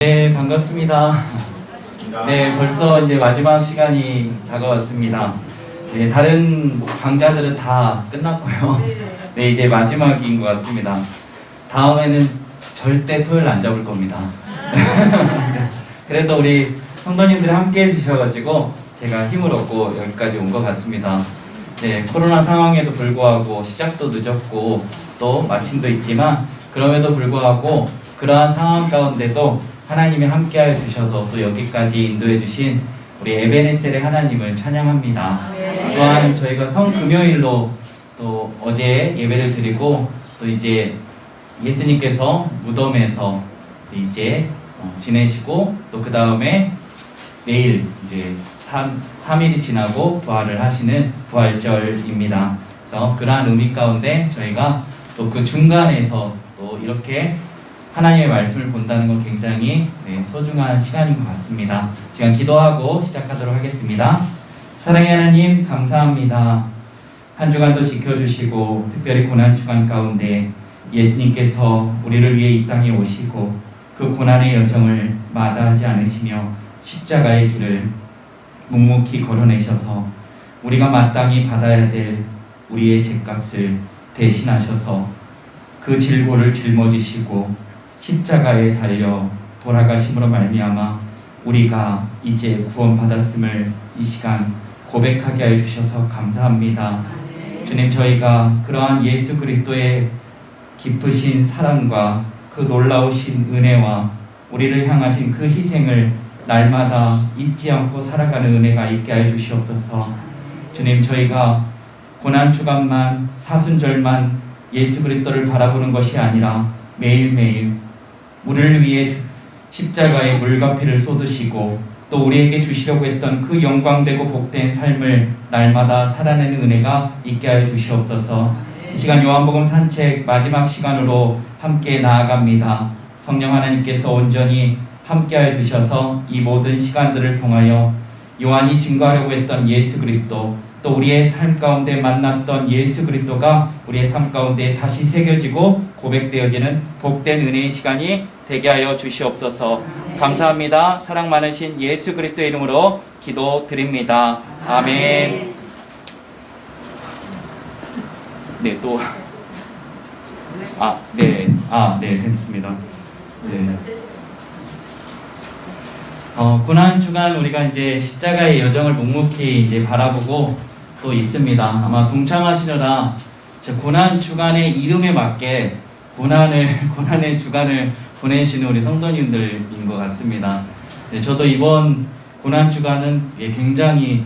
네, 반갑습니다. 네, 벌써 이제 마지막 시간이 다가왔습니다. 네, 다른 강좌들은 다 끝났고요. 네, 이제 마지막인 것 같습니다. 다음에는 절대 토요일 안 잡을 겁니다. 그래도 우리 성도님들이 함께 해주셔가지고 제가 힘을 얻고 여기까지 온 것 같습니다. 네, 코로나 상황에도 불구하고 시작도 늦었고 또 마침도 있지만 그럼에도 불구하고 그러한 상황 가운데도 하나님이 함께하여 주셔서 또 여기까지 인도해 주신 우리 에베네셀의 하나님을 찬양합니다. 또한 저희가 성금요일로 또 어제 예배를 드리고 또 이제 예수님께서 무덤에서 이제 지내시고 또 그 다음에 내일 이제 3일이 지나고 부활을 하시는 부활절입니다. 그래서 그러한 의미 가운데 저희가 또 그 중간에서 또 이렇게 하나님의 말씀을 본다는 건 굉장히 소중한 시간인 것 같습니다. 시간 기도하고 시작하도록 하겠습니다. 사랑의 하나님 감사합니다. 한 주간도 지켜주시고 특별히 고난주간 가운데 예수님께서 우리를 위해 이 땅에 오시고 그 고난의 여정을 마다하지 않으시며 십자가의 길을 묵묵히 걸어내셔서 우리가 마땅히 받아야 될 우리의 죄값을 대신하셔서 그 질고를 짊어지시고 십자가에 달려 돌아가심으로 말미암아 우리가 이제 구원받았음을 이 시간 고백하게 하여 주셔서 감사합니다. 주님, 저희가 그러한 예수 그리스도의 깊으신 사랑과 그 놀라우신 은혜와 우리를 향하신 그 희생을 날마다 잊지 않고 살아가는 은혜가 있게 하여 주시옵소서. 주님, 저희가 고난주간만 사순절만 예수 그리스도를 바라보는 것이 아니라 매일매일 우리를 위해 십자가에 물과 피를 쏟으시고 또 우리에게 주시려고 했던 그 영광되고 복된 삶을 날마다 살아내는 은혜가 있게 하여 주시옵소서. 이 시간 요한복음 산책 마지막 시간으로 함께 나아갑니다. 성령 하나님께서 온전히 함께 하여 주셔서 이 모든 시간들을 통하여 요한이 증거하려고 했던 예수 그리스도 또 우리의 삶 가운데 만났던 예수 그리스도가 우리의 삶 가운데 다시 새겨지고 고백되어지는 복된 은혜의 시간이 되게 하여 주시옵소서. 감사합니다. 사랑 많으신 예수 그리스도의 이름으로 기도드립니다. 아멘. 네, 또 네, 됐습니다. 네. 고난주간 우리가 이제 십자가의 여정을 묵묵히 이제 바라보고 또 있습니다. 아마 동참하시느라 고난주간의 이름에 맞게 고난의 주간을 보내시는 우리 성도님들인 것 같습니다. 네, 저도 이번 고난주간은 굉장히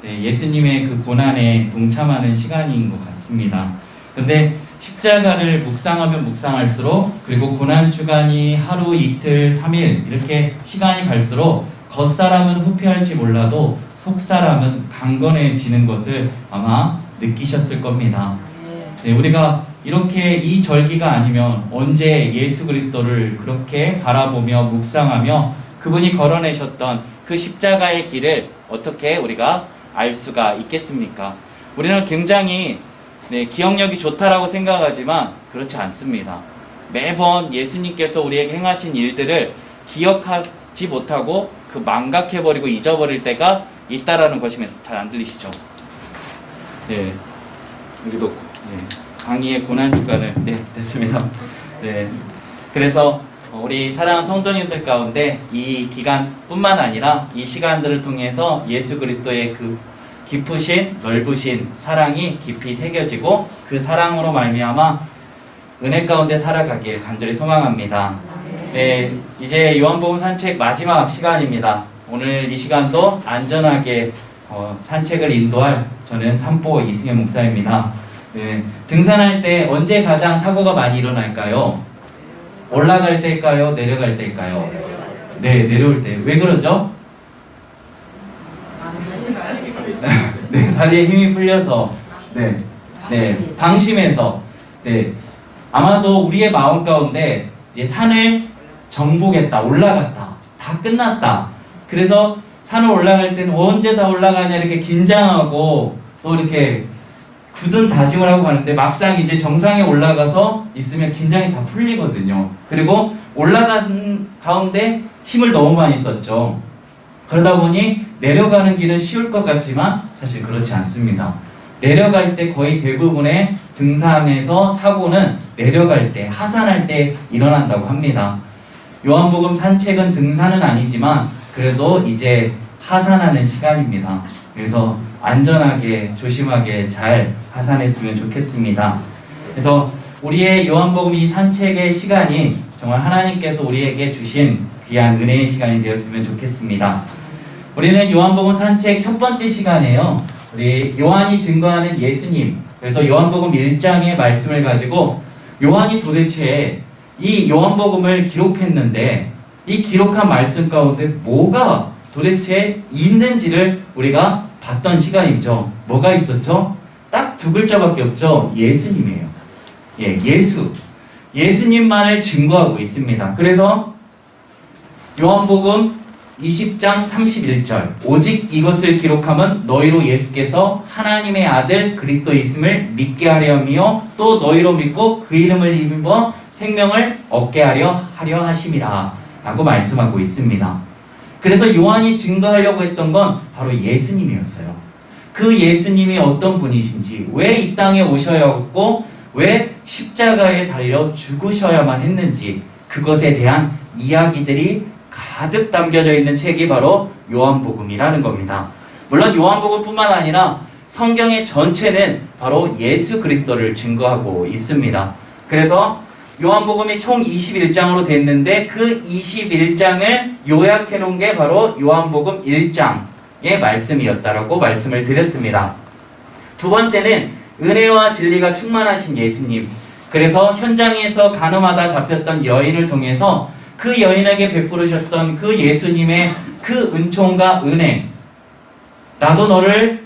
예수님의 그 고난에 동참하는 시간인 것 같습니다. 근데 십자가를 묵상하면 묵상할수록 그리고 고난주간이 하루, 이틀, 3일 이렇게 시간이 갈수록 겉사람은 후패할지 몰라도 속사람은 강건해지는 것을 아마 느끼셨을 겁니다. 네, 우리가 이렇게 이 절기가 아니면 언제 예수 그리스도를 그렇게 바라보며 묵상하며 그분이 걸어내셨던 그 십자가의 길을 어떻게 우리가 알 수가 있겠습니까? 우리는 굉장히 기억력이 좋다라고 생각하지만 그렇지 않습니다. 매번 예수님께서 우리에게 행하신 일들을 기억하지 못하고 그 망각해버리고 잊어버릴 때가 있다라는 것이면 잘 안 들리시죠? 네, 여기도 강의의 고난주간을 됐습니다. 네, 그래서 우리 사랑하는 성도님들 가운데 이 기간뿐만 아니라 이 시간들을 통해서 예수 그리스도의 그 깊으신 넓으신 사랑이 깊이 새겨지고 그 사랑으로 말미암아 은혜 가운데 살아가길 간절히 소망합니다. 네, 이제 요한복음 산책 마지막 시간입니다. 오늘 이 시간도 안전하게 산책을 인도할 저는 삼보 이승현 목사입니다. 네, 등산할 때 언제 가장 사고가 많이 일어날까요? 올라갈 때일까요? 내려갈 때일까요? 네, 내려올 때. 왜 그러죠? 네, 다리에 힘이 풀려서, 방심해서, 아마도 우리의 마음 가운데 이제 산을 정복했다, 올라갔다, 다 끝났다. 그래서 산을 올라갈 때는 언제 다 올라가냐 이렇게 긴장하고 또 이렇게 굳은 다짐을 하고 가는데 막상 이제 정상에 올라가서 있으면 긴장이 다 풀리거든요. 그리고 올라간 가운데 힘을 너무 많이 썼죠. 그러다 보니 내려가는 길은 쉬울 것 같지만 사실 그렇지 않습니다. 내려갈 때 거의 대부분의 등산에서 사고는 내려갈 때, 하산할 때 일어난다고 합니다. 요한복음 산책은 등산은 아니지만 그래도 이제 하산하는 시간입니다. 그래서 안전하게 조심하게 잘 하산했으면 좋겠습니다. 그래서 우리의 요한복음 이 산책의 시간이 정말 하나님께서 우리에게 주신 귀한 은혜의 시간이 되었으면 좋겠습니다. 우리는 요한복음 산책 첫 번째 시간에요. 우리 요한이 증거하는 예수님, 그래서 요한복음 1장의 말씀을 가지고 요한이 도대체 이 요한복음을 기록했는데 이 기록한 말씀 가운데 뭐가 도대체 있는지를 우리가 봤던 시간이죠. 뭐가 있었죠? 딱 두 글자밖에 없죠. 예수님이에요. 예, 예수님만을 증거하고 있습니다. 그래서 요한복음 20장 31절 오직 이것을 기록하면 너희로 예수께서 하나님의 아들 그리스도이심을 믿게 하려 함이요 또 너희로 믿고 그 이름을 입어 생명을 얻게 하려 하심이라 라고 말씀하고 있습니다. 그래서 요한이 증거하려고 했던 건 바로 예수님이었어요. 그 예수님이 어떤 분이신지, 왜 이 땅에 오셔야 했고 왜 십자가에 달려 죽으셔야만 했는지, 그것에 대한 이야기들이 가득 담겨져 있는 책이 바로 요한복음이라는 겁니다. 물론 요한복음뿐만 아니라 성경의 전체는 바로 예수 그리스도를 증거하고 있습니다. 그래서 요한복음이 총 21장으로 됐는데 그 21장을 요약해 놓은 게 바로 요한복음 1장의 말씀이었다라고 말씀을 드렸습니다. 두 번째는 은혜와 진리가 충만하신 예수님. 그래서 현장에서 가늠하다 잡혔던 여인을 통해서 그 여인에게 베푸르셨던 그 예수님의 그 은총과 은혜, 나도 너를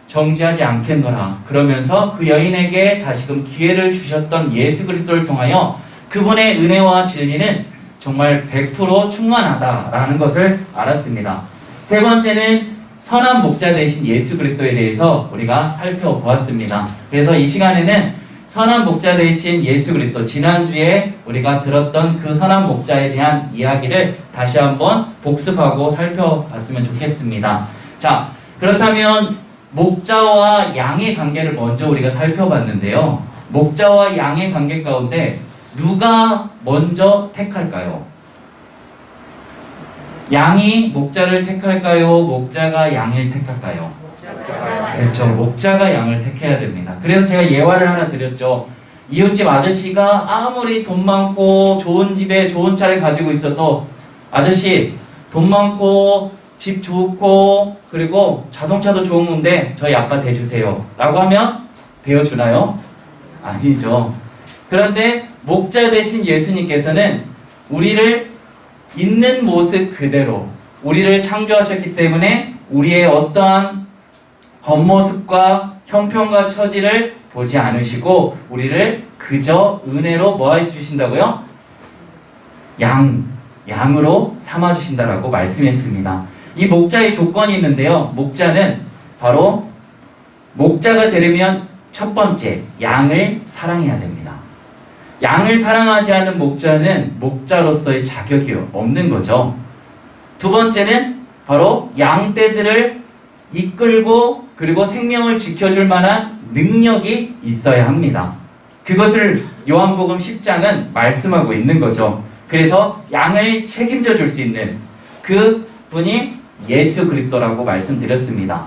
정죄하지 않겠노라 그러면서 그 여인에게 다시금 기회를 주셨던 예수 그리스도를 통하여 그분의 은혜와 진리는 정말 100% 충만하다라는 것을 알았습니다. 세 번째는 선한 목자 되신 예수 그리스도에 대해서 우리가 살펴보았습니다. 그래서 이 시간에는 선한 목자 되신 예수 그리스도, 지난주에 우리가 들었던 그 선한 목자에 대한 이야기를 다시 한번 복습하고 살펴봤으면 좋겠습니다. 자, 그렇다면 목자와 양의 관계를 먼저 우리가 살펴봤는데요. 목자와 양의 관계 가운데 누가 먼저 택할까요? 양이 목자를 택할까요? 목자가 양을 택할까요? 그렇죠. 목자가 양을 택해야 됩니다. 그래서 제가 예화를 하나 드렸죠. 이웃집 아저씨가 아무리 돈 많고 좋은 집에 좋은 차를 가지고 있어도 아저씨 돈 많고 집 좋고 그리고 자동차도 좋은 건데 저희 아빠 대주세요 라고 하면 대어주나요? 아니죠. 그런데 목자 되신 예수님께서는 우리를 있는 모습 그대로 우리를 창조하셨기 때문에 우리의 어떠한 겉모습과 형편과 처지를 보지 않으시고 우리를 그저 은혜로 뭐 해주신다고요? 양으로 삼아주신다라고 말씀했습니다. 이 목자의 조건이 있는데요. 목자는 바로 목자가 되려면 첫 번째 양을 사랑해야 됩니다. 양을 사랑하지 않는 목자는 목자로서의 자격이 없는 거죠. 두 번째는 바로 양떼들을 이끌고 그리고 생명을 지켜줄 만한 능력이 있어야 합니다. 그것을 요한복음 10장은 말씀하고 있는 거죠. 그래서 양을 책임져 줄 수 있는 그 분이 예수 그리스도라고 말씀드렸습니다.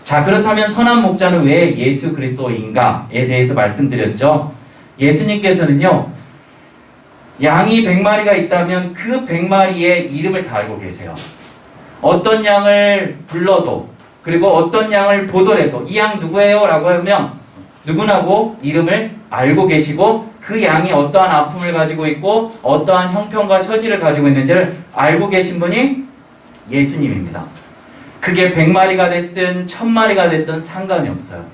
자, 그렇다면 선한 목자는 왜 예수 그리스도인가에 대해서 말씀드렸죠. 예수님께서는요, 양이 100마리가 있다면 그 100마리의 이름을 다 알고 계세요. 어떤 양을 불러도 그리고 어떤 양을 보더라도 이 양 누구예요? 라고 하면 누구나고 이름을 알고 계시고 그 양이 어떠한 아픔을 가지고 있고 어떠한 형편과 처지를 가지고 있는지를 알고 계신 분이 예수님입니다. 그게 100마리가 됐든 1000마리가 됐든 상관이 없어요.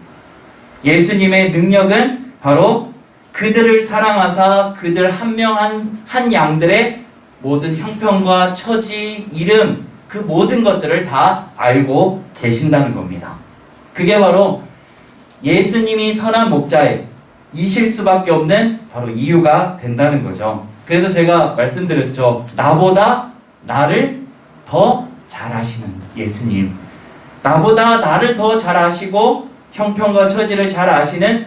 예수님의 능력은 바로 그들을 사랑하사 그들 한 명 한 양들의 모든 형편과 처지, 이름, 그 모든 것들을 다 알고 계신다는 겁니다. 그게 바로 예수님이 선한 목자이실 수밖에 없는 바로 이유가 된다는 거죠. 그래서 제가 말씀드렸죠. 나보다 나를 더 잘 아시는 예수님, 나보다 나를 더 잘 아시고 형편과 처지를 잘 아시는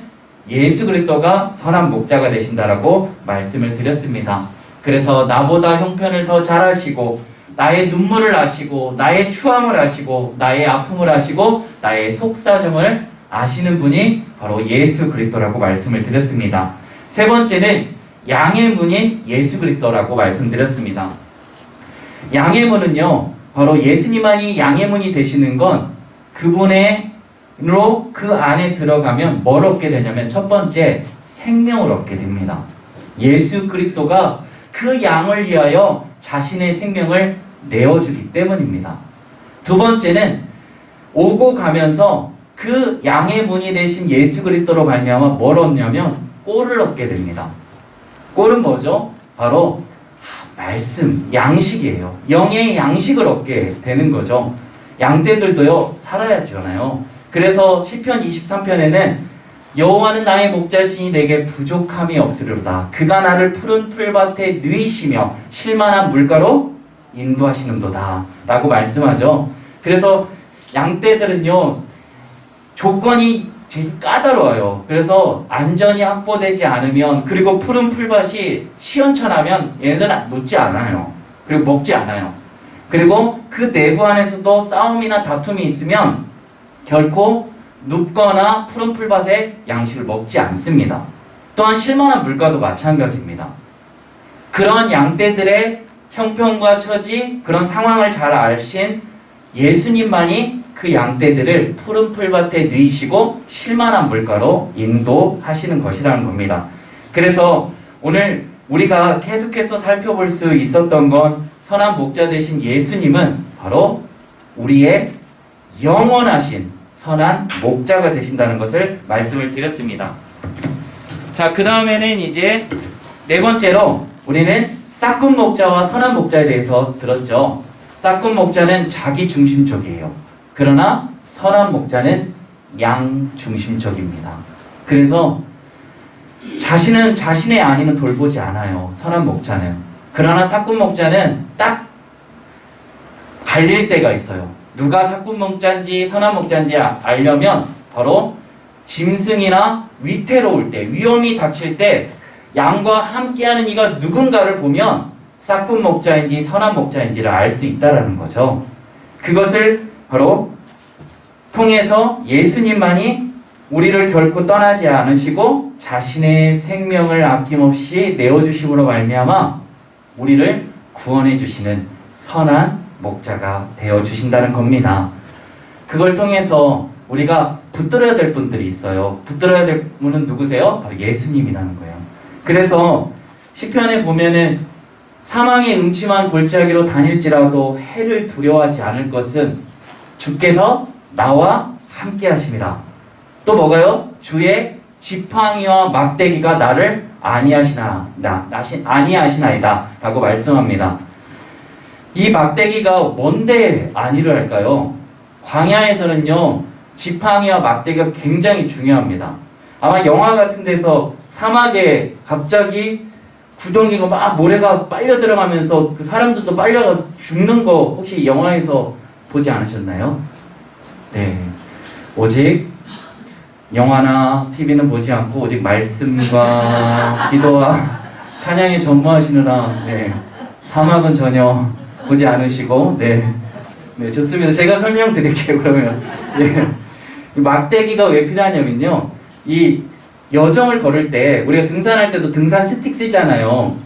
예수 그리스도가 선한 목자가 되신다라고 말씀을 드렸습니다. 그래서 나보다 형편을 더 잘 아시고 나의 눈물을 아시고 나의 추함을 아시고 나의 아픔을 아시고 나의 속사정을 아시는 분이 바로 예수 그리스도라고 말씀을 드렸습니다. 세 번째는 양의 문인 예수 그리스도라고 말씀드렸습니다. 양의 문은요, 바로 예수님만이 양의 문이 되시는 건 그분으로 그 안에 들어가면 뭘 얻게 되냐면 첫 번째, 생명을 얻게 됩니다. 예수 그리스도가 그 양을 위하여 자신의 생명을 내어주기 때문입니다. 두 번째는 오고 가면서 그 양의 문이 되신 예수 그리스도로 말미암아 뭘 얻냐면 꼴을 얻게 됩니다. 꼴은 뭐죠? 바로 말씀, 양식이에요. 영의 양식을 얻게 되는 거죠. 양떼들도요, 살아야 되잖아요. 그래서 시편 23편에는 여호와는 나의 목자시니 내게 부족함이 없으리로다. 그가 나를 푸른 풀밭에 누이시며 쉴만한 물가로 인도하시는도다 라고 말씀하죠. 그래서 양떼들은요, 조건이 되게 까다로워요. 그래서 안전이 확보되지 않으면, 그리고 푸른 풀밭이 시원찮으면 얘네들은 놓지 않아요. 그리고 먹지 않아요. 그리고 그 내부 안에서도 싸움이나 다툼이 있으면 결코 눕거나 푸른 풀밭에 양식을 먹지 않습니다. 또한 쉴만한 물가도 마찬가지입니다. 그런 양떼들의 형편과 처지, 그런 상황을 잘 아신 예수님만이 그 양떼들을 푸른 풀밭에 누이시고 쉴만한 물가로 인도하시는 것이라는 겁니다. 그래서 오늘 우리가 계속해서 살펴볼 수 있었던 건 선한 목자 되신 예수님은 바로 우리의 영원하신 선한 목자가 되신다는 것을 말씀을 드렸습니다. 자, 그 다음에는 이제 네 번째로 우리는 싹군 목자와 선한 목자에 대해서 들었죠. 싹군 목자는 자기 중심적이에요. 그러나 선한 목자는 양 중심적입니다. 그래서 자신은 자신의 안위는 돌보지 않아요. 선한 목자는. 그러나 싹군 목자는 딱 갈릴 때가 있어요. 누가 싹군 목자인지 선한 목자인지 알려면 바로 짐승이나 위태로울 때, 위험이 닥칠 때 양과 함께하는 이가 누군가를 보면 싹군 목자인지 선한 목자인지를 알 수 있다는 거죠. 그것을 바로 통해서 예수님만이 우리를 결코 떠나지 않으시고 자신의 생명을 아낌없이 내어주심으로 말미암아 우리를 구원해 주시는 선한 목자가 되어주신다는 겁니다. 그걸 통해서 우리가 붙들어야 될 분들이 있어요. 붙들어야 될 분은 누구세요? 바로 예수님이라는 거예요. 그래서 시편에 보면은 사망의 음침한 골짜기로 다닐지라도 해를 두려워하지 않을 것은 주께서 나와 함께 하심이라. 또 뭐가요? 주의 지팡이와 막대기가 나를 아니하시나이다 라고 말씀합니다. 이 막대기가 뭔데 안위를 할까요? 광야에서는요, 지팡이와 막대기가 굉장히 중요합니다. 아마 영화 같은 데서 사막에 갑자기 구덩이가 막 모래가 빨려 들어가면서 그 사람들도 빨려가서 죽는 거 혹시 영화에서 보지 않으셨나요? 네. 오직 영화나 TV는 보지 않고 오직 말씀과 기도와 찬양에 전무하시느라 네, 사막은 전혀 보지 않으시고 네, 좋습니다. 제가 설명드릴게요. 그러면 네. 막대기가 왜 필요하냐면요, 이 여정을 걸을 때 우리가 등산할 때도 등산 스틱 쓰잖아요.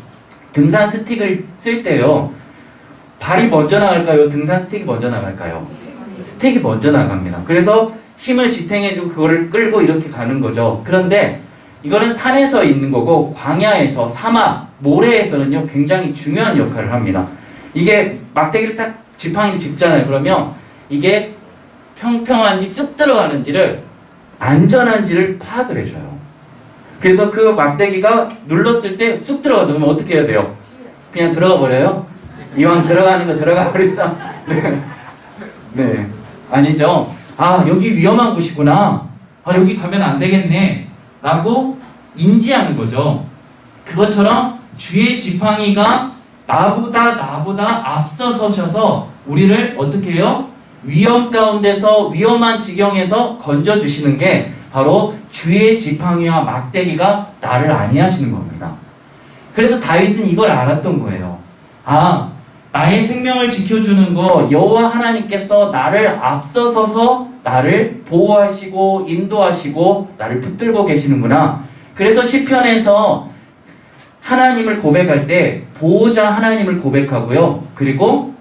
등산 스틱을 쓸 때요, 발이 먼저 나갈까요? 등산 스틱이 먼저 나갈까요? 스틱이 먼저 나갑니다. 그래서 힘을 지탱해주고 그거를 끌고 이렇게 가는 거죠. 그런데 이거는 산에서 있는 거고 광야에서, 사막, 모래에서는요 굉장히 중요한 역할을 합니다. 이게 막대기를 딱 지팡이를 짚잖아요. 그러면 이게 평평한지 쑥 들어가는지를, 안전한지를 파악을 해줘요. 그래서 그 막대기가 눌렀을 때 쑥 들어가. 그러면 어떻게 해야 돼요? 그냥 들어가 버려요? 이왕 들어가는 거 들어가 버리다. 네. 아니죠. 아, 여기 위험한 곳이구나. 아, 여기 가면 안 되겠네. 라고 인지하는 거죠. 그것처럼 주의 지팡이가 나보다 앞서 서셔서 우리를 어떻게 해요? 위험 가운데서 위험한 지경에서 건져주시는 게 바로 주의 지팡이와 막대기가 나를 안위하시는 겁니다. 그래서 다윗은 이걸 알았던 거예요. 아, 나의 생명을 지켜주는 거 여호와 하나님께서 나를 앞서서서 나를 보호하시고 인도하시고 나를 붙들고 계시는구나. 그래서 시편에서 하나님을 고백할 때 보호자 하나님을 고백하고요. 그리고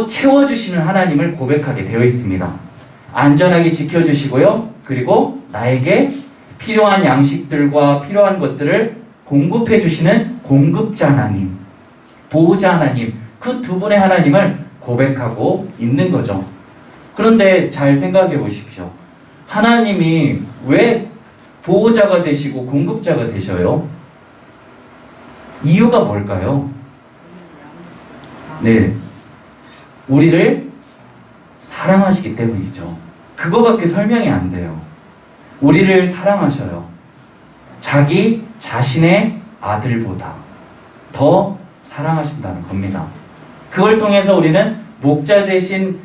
채워주시는 하나님을 고백하게 되어 있습니다. 안전하게 지켜주시고요. 그리고 나에게 필요한 양식들과 필요한 것들을 공급해 주시는 공급자 하나님, 보호자 하나님, 그 두 분의 하나님을 고백하고 있는 거죠. 그런데 잘 생각해 보십시오. 하나님이 왜 보호자가 되시고 공급자가 되셔요? 이유가 뭘까요? 네, 우리를 사랑하시기 때문이죠. 그거밖에 설명이 안 돼요. 우리를 사랑하셔요. 자기 자신의 아들보다 더 사랑하신다는 겁니다. 그걸 통해서 우리는 목자 되신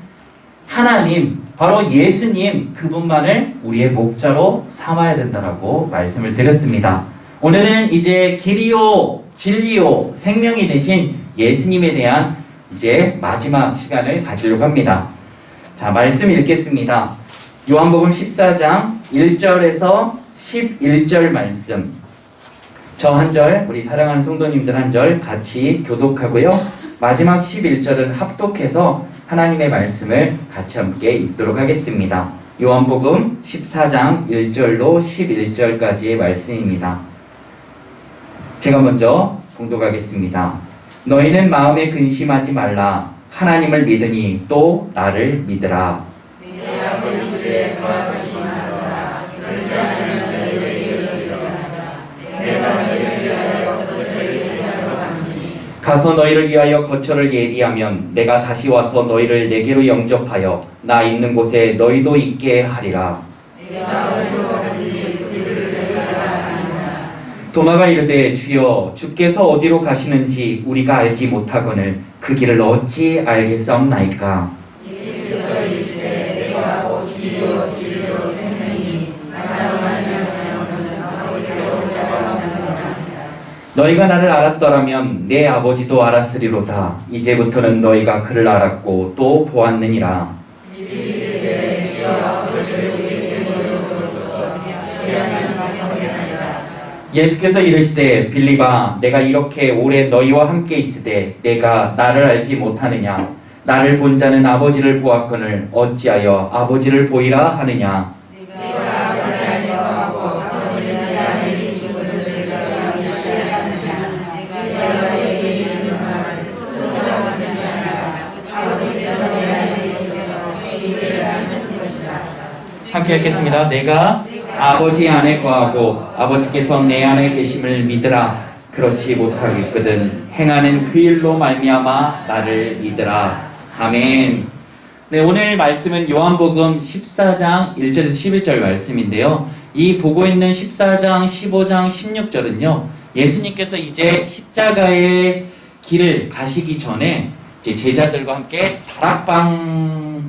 하나님, 바로 예수님 그분만을 우리의 목자로 삼아야 된다라고 말씀을 드렸습니다. 오늘은 이제 길이요, 진리요, 생명이 되신 예수님에 대한 이제 마지막 시간을 가지려고 합니다. 자, 말씀 읽겠습니다. 요한복음 14장 1절에서 11절 말씀. 저 한 절, 우리 사랑하는 성도님들 한 절 같이 교독하고요. 마지막 11절은 합독해서 하나님의 말씀을 같이 함께 읽도록 하겠습니다. 요한복음 14장 1절로 11절까지의 말씀입니다. 제가 먼저 봉독하겠습니다. 너희는 마음에 근심하지 말라. 하나님을 믿으니 또 나를 믿으라. 내 아버지 집에 거할 것이 많도다. 그렇지 않으면 너희에게 있었나이다. 내가 너희를 위하여 거처를 예비하러 가노니. 가서 너희를 위하여 거처를 예비하면 내가 다시 와서 너희를 내게로 영접하여 나 있는 곳에 너희도 있게 하리라. 내가 어디로 가든지 그들을 내려가라 하니라. 도마가 이르되 주여 주께서 어디로 가시는지 우리가 알지 못하거늘 그 길을 어찌 알겠사옵나이까. 예수께서 이르시되 내가 곧 길이요 진리요 생명이니 나로 말미암지 아버지로 올 자가 없느니라. 너희가 나를 알았더라면 내 아버지도 알았으리로다. 이제부터는 너희가 그를 알았고 또 보았느니라. 이르되 주여 아버지를 우리에게 보여주소서. 그리하면 자명하리라. 예수께서 이르시되 빌립아 내가 이렇게 오래 너희와 함께 있으되 내가 나를 알지 못하느냐. 나를 본 자는 아버지를 보았거늘 어찌하여 아버지를 보이라 하느냐. 내가 아버지를 알려하고 아버지는 내 안에 계신 것을 내가 알지 않느냐. 내가 너희에게 이르는 말을 스스로 하는 것이 아니라 아버지께서 내 안에 계셔서 이 일을 하시는 것이라. 함께 읽겠습니다. 내가 아버지 안에 거하고 아버지께서 내 안에 계심을 믿으라. 그렇지 못하겠거든 행하는 그 일로 말미암아 나를 믿으라. 아멘. 네, 오늘 말씀은 요한복음 14장 1절에서 11절 말씀인데요. 이 보고 있는 14장, 15장, 16절은요. 예수님께서 이제 십자가의 길을 가시기 전에 이제 제자들과 함께 다락방,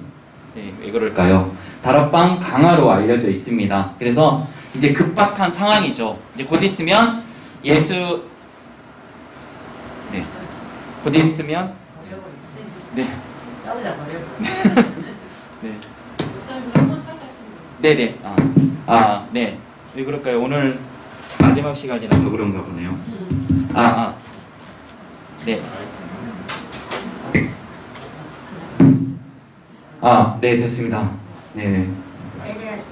네, 왜 그럴까요? 다락방 강화로 알려져 있습니다. 그래서 이제 급박한 상황이죠. 이제 곧 있으면 곧 있으면 네. 네. 네네. 네. 왜 그럴까요? 오늘 마지막 시간이라서 그런가 보네요. 네. 네, 됐습니다. 네.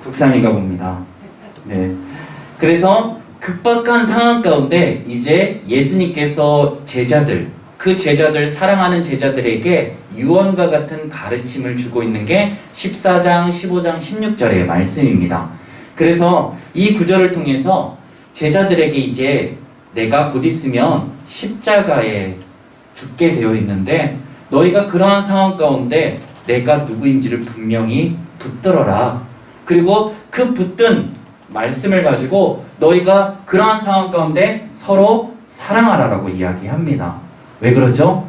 국산인가 봅니다. 네. 그래서 급박한 상황 가운데 이제 예수님께서 그 제자들, 사랑하는 제자들에게 유언과 같은 가르침을 주고 있는 게 14장, 15장, 16절의 말씀입니다. 그래서 이 구절을 통해서 제자들에게 이제 내가 곧 있으면 십자가에 죽게 되어 있는데 너희가 그러한 상황 가운데 내가 누구인지를 분명히 붙들어라. 그리고 그 붙든 말씀을 가지고 너희가 그러한 상황 가운데 서로 사랑하라라고 이야기합니다. 왜 그러죠?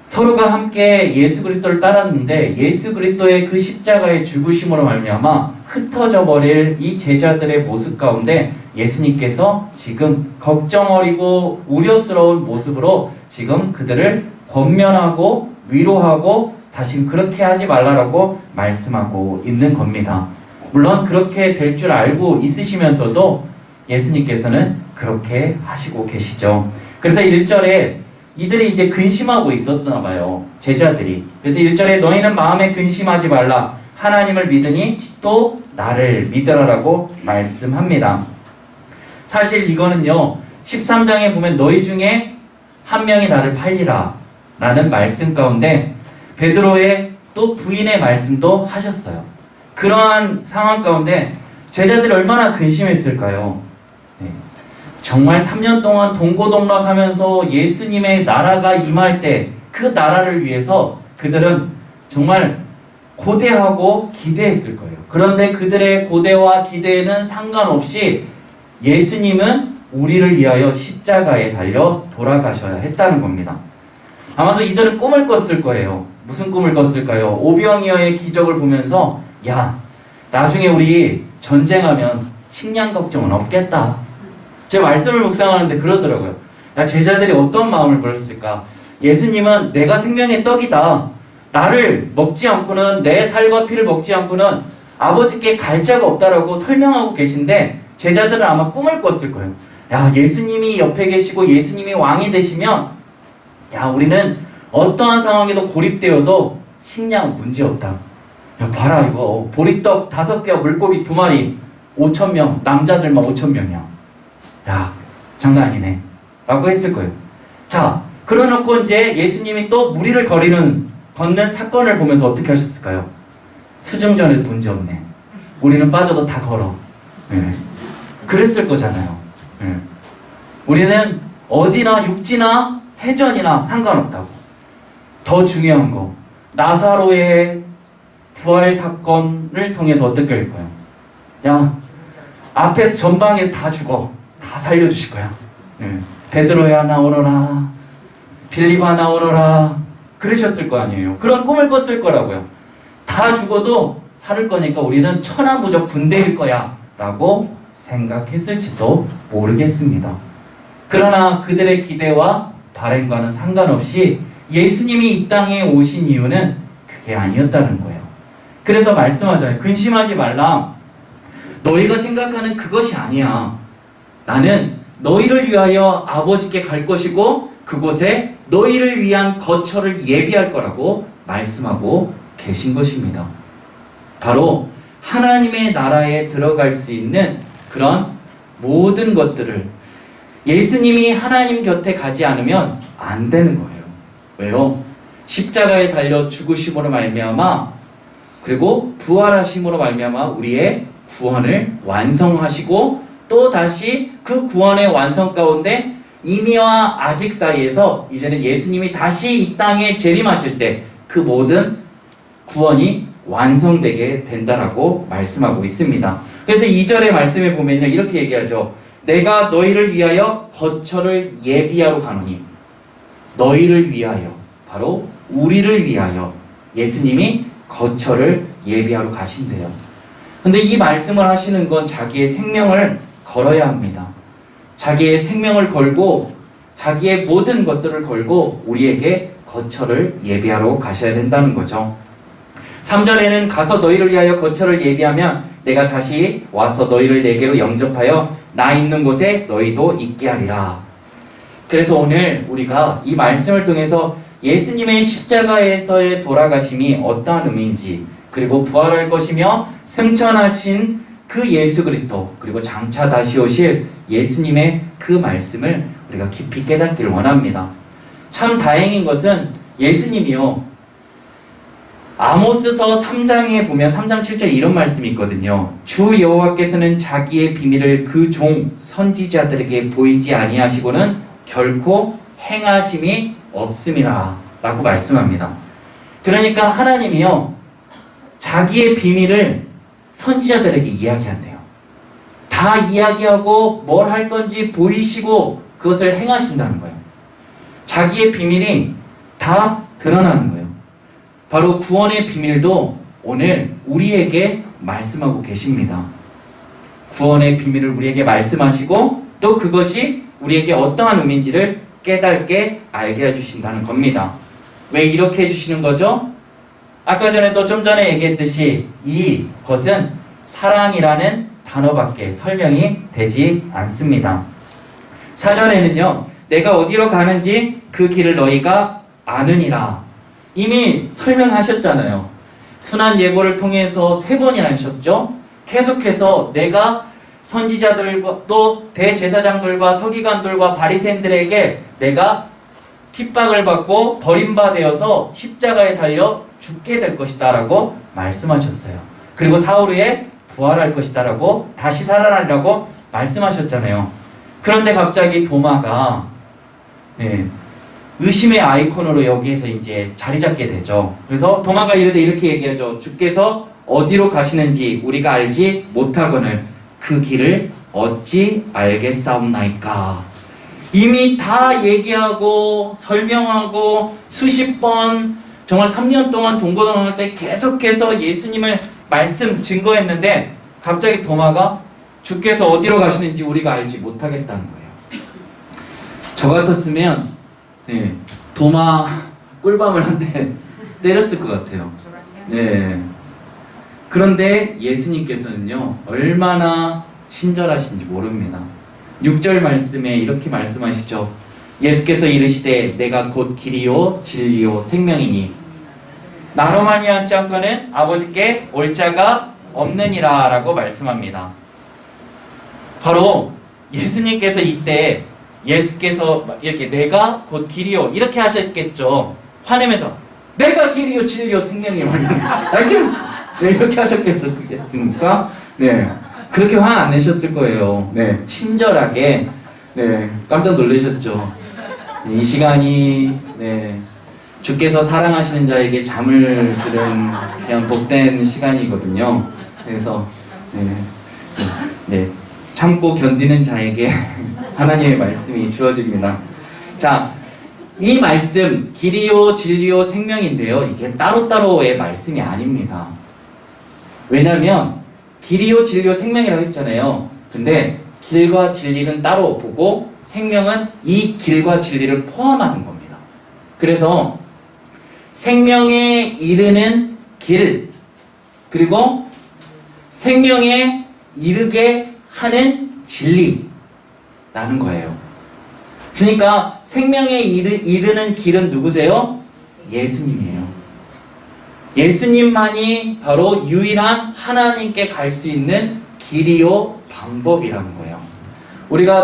서로가 함께 예수 그리스도를 따랐는데 예수 그리스도의 그 십자가의 죽으심으로 말미암아 흩어져 버릴 이 제자들의 모습 가운데 예수님께서 지금 걱정 어리고 우려스러운 모습으로 지금 그들을 권면하고 위로하고 다시 그렇게 하지 말라라고 말씀하고 있는 겁니다. 물론 그렇게 될 줄 알고 있으시면서도 예수님께서는 그렇게 하시고 계시죠. 그래서 1절에 이들이 이제 근심하고 있었나 봐요. 제자들이. 그래서 1절에 너희는 마음에 근심하지 말라. 하나님을 믿으니 또 나를 믿으라라고 말씀합니다. 사실 이거는요. 13장에 보면 너희 중에 한 명이 나를 팔리라 라는 말씀 가운데 베드로의 또 부인의 말씀도 하셨어요. 그러한 상황 가운데 제자들이 얼마나 근심했을까요? 네. 정말 3년 동안 동고동락하면서 예수님의 나라가 임할 때 그 나라를 위해서 그들은 정말 고대하고 기대했을 거예요. 그런데 그들의 고대와 기대에는 상관없이 예수님은 우리를 위하여 십자가에 달려 돌아가셔야 했다는 겁니다. 아마도 이들은 꿈을 꿨을 거예요. 무슨 꿈을 꿨을까요? 오병이어의 기적을 보면서 야, 나중에 우리 전쟁하면 식량 걱정은 없겠다. 제 말씀을 묵상하는데 그러더라고요. 야, 제자들이 어떤 마음을 걸었을까? 예수님은 내가 생명의 떡이다. 나를 먹지 않고는, 내 살과 피를 먹지 않고는 아버지께 갈 자가 없다라고 설명하고 계신데 제자들은 아마 꿈을 꿨을 거예요. 야, 예수님이 옆에 계시고 예수님이 왕이 되시면 야, 우리는 어떠한 상황에도 고립되어도 식량 문제없다. 야, 봐라 이거 보리떡 5개와 물고기 2마리 5,000명, 남자들만 5,000명이야. 야, 장난 아니네 라고 했을 거예요. 자, 그러놓고 이제 예수님이 또 무리를 걷는 사건을 보면서 어떻게 하셨을까요? 수중전에도 문제 없네. 우리는 빠져도 다 걸어. 네. 그랬을 거잖아요. 네. 우리는 어디나 육지나 해전이나 상관없다고. 더 중요한 거, 나사로의 부활 사건을 통해서 어떻게 할 거예요? 야, 앞에서 전방에 다 죽어. 다 살려주실 거야. 네. 베드로야 나오너라, 빌립아 나오너라, 그러셨을 거 아니에요. 그런 꿈을 꿨을 거라고요. 다 죽어도 살을 거니까 우리는 천하무적 군대일 거야 라고 생각했을지도 모르겠습니다. 그러나 그들의 기대와 바람과는 상관없이 예수님이 이 땅에 오신 이유는 그게 아니었다는 거예요. 그래서 말씀하잖아요. 근심하지 말라. 너희가 생각하는 그것이 아니야. 나는 너희를 위하여 아버지께 갈 것이고 그곳에 너희를 위한 거처를 예비할 거라고 말씀하고 계신 것입니다. 바로 하나님의 나라에 들어갈 수 있는 그런 모든 것들을 예수님이 하나님 곁에 가지 않으면 안 되는 거예요. 왜요? 십자가에 달려 죽으심으로 말미암아 그리고 부활하심으로 말미암아 우리의 구원을 완성하시고 또 다시 그 구원의 완성 가운데 이미와 아직 사이에서 이제는 예수님이 다시 이 땅에 재림하실 때 그 모든 구원이 완성되게 된다라고 말씀하고 있습니다. 그래서 2절의 말씀에 보면요 이렇게 얘기하죠. 내가 너희를 위하여 거처를 예비하러 가노니. 너희를 위하여, 바로 우리를 위하여 예수님이 거처를 예비하러 가신대요. 근데 이 말씀을 하시는 건 자기의 생명을 걸어야 합니다. 자기의 생명을 걸고 자기의 모든 것들을 걸고 우리에게 거처를 예비하러 가셔야 된다는 거죠. 3절에는 가서 너희를 위하여 거처를 예비하면 내가 다시 와서 너희를 내게로 영접하여 나 있는 곳에 너희도 있게 하리라. 그래서 오늘 우리가 이 말씀을 통해서 예수님의 십자가에서의 돌아가심이 어떠한 의미인지, 그리고 부활할 것이며 승천하신 그 예수 그리스도, 그리고 장차 다시 오실 예수님의 그 말씀을 우리가 깊이 깨닫기를 원합니다. 참 다행인 것은 예수님이요, 아모스서 3장에 보면 3장 7절에 이런 말씀이 있거든요. 주 여호와께서는 자기의 비밀을 그 종 선지자들에게 보이지 아니하시고는 결코 행하심이 없음이라 라고 말씀합니다. 그러니까 하나님이요, 자기의 비밀을 선지자들에게 이야기한대요. 다 이야기하고 뭘 할 건지 보이시고 그것을 행하신다는 거예요. 자기의 비밀이 다 드러나는 거예요. 바로 구원의 비밀도 오늘 우리에게 말씀하고 계십니다. 구원의 비밀을 우리에게 말씀하시고 또 그것이 우리에게 어떠한 의미인지를 깨닫게 알게 해주신다는 겁니다. 왜 이렇게 해주시는 거죠? 아까 전에도 좀 전에 얘기했듯이 이것은 사랑이라는 단어밖에 설명이 되지 않습니다. 사전에는요, 내가 어디로 가는지 그 길을 너희가 아느니라 이미 설명하셨잖아요. 순환 예고를 통해서 3번이나 하셨죠. 계속해서 내가 선지자들과 또 대제사장들과 서기관들과 바리새인들에게 내가 핍박을 받고 버림받아서 십자가에 달려 죽게 될 것이다 라고 말씀하셨어요. 그리고 사흘 후에 부활할 것이다 라고 다시 살아나리라고 말씀하셨잖아요. 그런데 갑자기 도마가 의심의 아이콘으로 여기에서 이제 자리 잡게 되죠. 그래서 도마가 이렇게 얘기하죠. 주께서 어디로 가시는지 우리가 알지 못하거늘 그 길을 어찌 알겠사옵나이까. 이미 다 얘기하고 설명하고 수십 번 정말 3년 동안 동고동할 때 계속해서 예수님을 말씀 증거했는데 갑자기 도마가 주께서 어디로 가시는지 우리가 알지 못하겠다는 거예요. 저 같았으면 도마 꿀밤을 한 대 때렸을 것 같아요. 그런데 예수님께서는요, 얼마나 친절하신지 모릅니다. 6절 말씀에 이렇게 말씀하시죠. 예수께서 이르시되 내가 곧 길이요 진리요 생명이니 나로 말미암지 않고는 아버지께 올 자가 없느니라 라고 말씀합니다. 바로 예수님께서 이때 예수께서 이렇게 내가 곧 길이요 이렇게 하셨겠죠. 화내면서 내가 길이요 진리요 생명이요 이렇게 하셨겠습니까? 그렇게 화 안 내셨을 거예요. 친절하게 깜짝 놀라셨죠. 이 시간이 주께서 사랑하시는 자에게 잠을 들은 그냥 복된 시간이거든요. 그래서 참고 견디는 자에게 하나님의 말씀이 주어집니다. 자, 이 말씀 길이요 진리요 생명인데요. 이게 따로따로의 말씀이 아닙니다. 왜냐하면 길이요 진리요 생명이라고 했잖아요. 근데 길과 진리는 따로 보고 생명은 이 길과 진리를 포함하는 겁니다. 그래서 생명에 이르는 길 그리고 생명에 이르게 하는 진리라는 거예요. 그러니까 생명에 이르는 길은 누구세요? 예수님이에요. 예수님만이 바로 유일한 하나님께 갈 수 있는 길이요 방법이라는 거예요.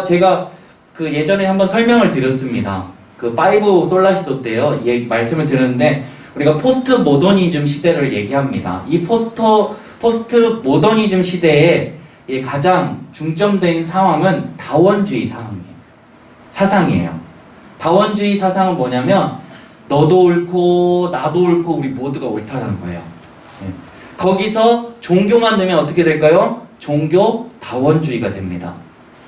제가 그 예전에 한번 설명을 드렸습니다. 그 파이브 솔라시도 때요 말씀을 드렸는데 우리가 포스트 모더니즘 시대를 얘기합니다. 이 포스트 모더니즘 시대에 가장 중점된 상황은 다원주의 사상이에요. 다원주의 사상은 뭐냐면 너도 옳고 나도 옳고 우리 모두가 옳다는 거예요. 거기서 종교만 되면 어떻게 될까요? 종교 다원주의가 됩니다.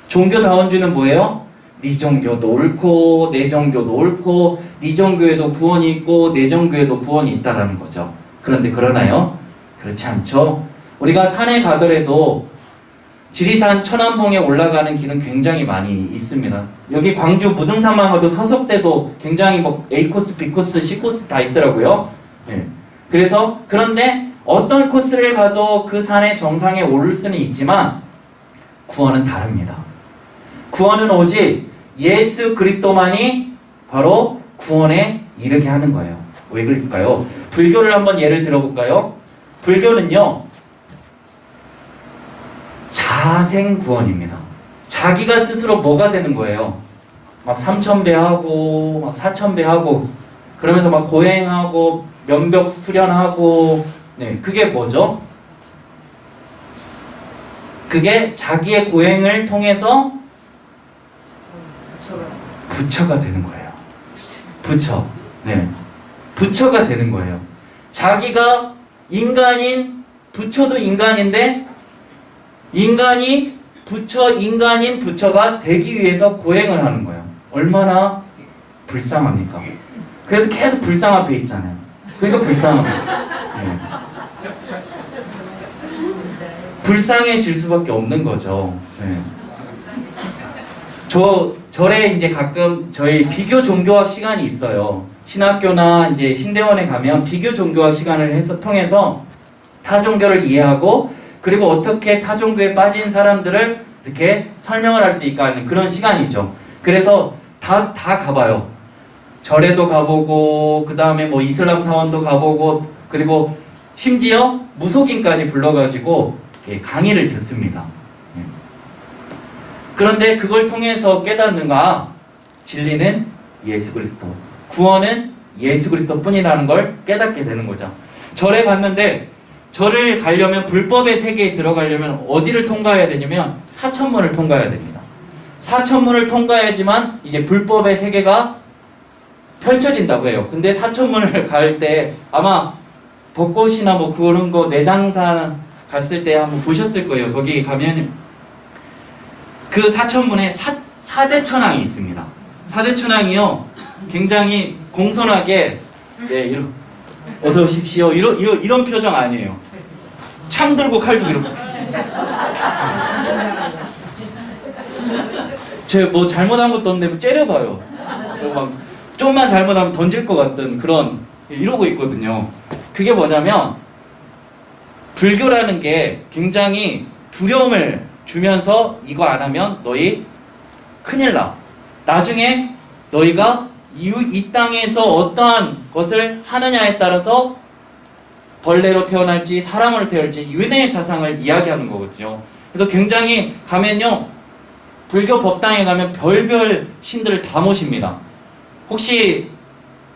종교 다원주의는 뭐예요? 네 종교도 옳고 내 종교도 옳고 네 종교에도 구원이 있고 내 종교에도 구원이 있다라는 거죠. 그런데 그러나요? 그렇지 않죠. 우리가 산에 가더라도 지리산 천안봉에 올라가는 길은 굉장히 많이 있습니다. 여기 광주 무등산만 가도 서석대도 굉장히 A코스, B코스, C코스 다 있더라고요. 그래서 그런데 어떤 코스를 가도 그 산의 정상에 오를 수는 있지만 구원은 다릅니다. 구원은 오직 예수 그리스도만이 바로 구원에 이르게 하는 거예요. 왜 그럴까요? 불교를 한번 예를 들어볼까요? 불교는요, 자생 구원입니다. 자기가 스스로 뭐가 되는 거예요? 막 3000배 하고, 막 4000배 하고, 그러면서 막 고행하고, 명벽 수련하고, 그게 뭐죠? 그게 자기의 고행을 통해서 부처가 되는 거예요. 부처. 부처가 되는 거예요. 자기가 인간인, 부처도 인간인데, 인간이 인간인 부처가 되기 위해서 고행을 하는 거예요. 얼마나 불쌍합니까? 그래서 계속 불쌍 앞에 있잖아요. 그러니까 불쌍합니다. 네. 불쌍해질 수밖에 없는 거죠. 네. 절에 이제 가끔 저희 비교 종교학 시간이 있어요. 신학교나 이제 신대원에 가면 비교 종교학 시간을 통해서 타 종교를 이해하고 그리고 어떻게 타 종교에 빠진 사람들을 이렇게 설명을 할 수 있까 하는 그런 시간이죠. 그래서 다 가봐요. 절에도 가보고 그 다음에 뭐 이슬람 사원도 가보고 그리고 심지어 무속인까지 불러가지고 강의를 듣습니다. 그런데 그걸 통해서 깨닫는 거, 진리는 예수 그리스도, 구원은 예수 그리스도 뿐이라는 걸 깨닫게 되는 거죠. 절에 갔는데 절을 가려면 불법의 세계에 들어가려면 어디를 통과해야 되냐면 사천문을 통과해야 됩니다. 사천문을 통과해야지만 이제 불법의 세계가 펼쳐진다고 해요. 근데 사천문을 갈 때 아마 벚꽃이나 뭐 그런 거 내장산 갔을 때 한번 보셨을 거예요. 거기 가면 그 사천문에 사대천왕이 있습니다. 사대천왕이요 굉장히 공손하게 이런 어서 오십시오 이런 표정 아니에요. 창 들고 칼 들고 이렇게 제가 뭐 잘못한 것도 없는데 뭐 째려봐요. 그리고 막 좀만 잘못하면 던질 것 같은 그런 이러고 있거든요. 그게 뭐냐면 불교라는 게 굉장히 두려움을 주면서 이거 안 하면 너희 큰일 나. 나중에 너희가 이 땅에서 어떠한 것을 하느냐에 따라서 벌레로 태어날지 사람으로 태어날지 윤회의 사상을 이야기하는 거거든요. 그래서 굉장히 가면요 불교 법당에 가면 별별 신들을 다 모십니다. 혹시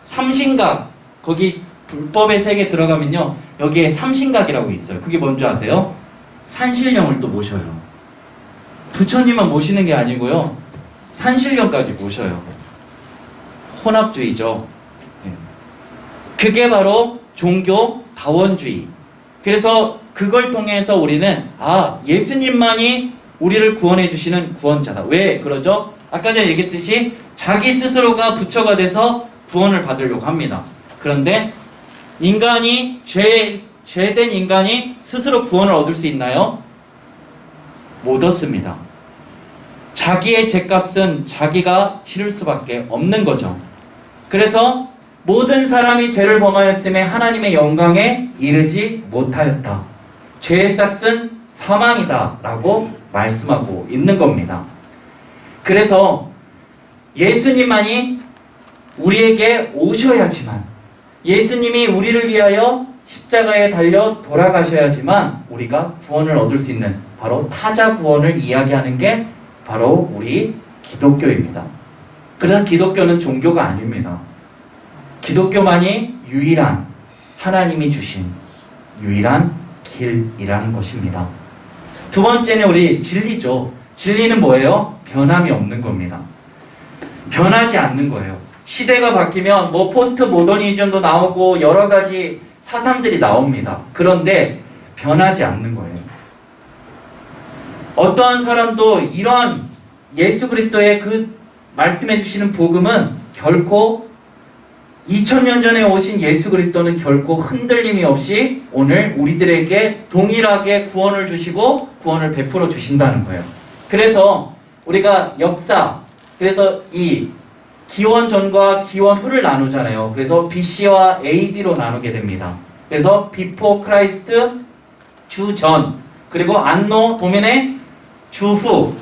삼신각 거기 불법의 세계에 들어가면요 여기에 삼신각이라고 있어요. 그게 뭔지 아세요? 산신령을 또 모셔요. 부처님만 모시는 게 아니고요 산신령까지 모셔요. 혼합주의죠. 그게 바로 종교 다원주의. 그래서 그걸 통해서 우리는 예수님만이 우리를 구원해 주시는 구원자다. 왜 그러죠? 아까 전에 얘기했듯이 자기 스스로가 부처가 돼서 구원을 받으려고 합니다. 그런데 인간이 죄된 인간이 스스로 구원을 얻을 수 있나요? 못 얻습니다. 자기의 죄값은 자기가 치를 수밖에 없는 거죠. 그래서 모든 사람이 죄를 범하였음에 하나님의 영광에 이르지 못하였다. 죄의 싹은 사망이다 라고 말씀하고 있는 겁니다. 그래서 예수님만이 우리에게 오셔야지만 예수님이 우리를 위하여 십자가에 달려 돌아가셔야지만 우리가 구원을 얻을 수 있는 바로 타자 구원을 이야기하는 게 바로 우리 기독교입니다. 그러나 기독교는 종교가 아닙니다. 기독교만이 유일한 하나님이 주신 유일한 길이라는 것입니다. 두 번째는 우리 진리죠. 진리는 뭐예요? 변함이 없는 겁니다. 변하지 않는 거예요. 시대가 바뀌면 뭐 포스트 모더니즘도 나오고 여러 가지 사상들이 나옵니다. 그런데 변하지 않는 거예요. 어떠한 사람도 이러한 예수 그리스도의 그 말씀해 주시는 복음은 결코 2000년 전에 오신 예수 그리스도는 결코 흔들림이 없이 오늘 우리들에게 동일하게 구원을 주시고 구원을 베풀어 주신다는 거예요. 그래서 우리가 역사, 그래서 이 기원 전과 기원 후를 나누잖아요. 그래서 BC와 AD로 나누게 됩니다. 그래서 Before Christ, 주전, 그리고 안노 도면의 주후,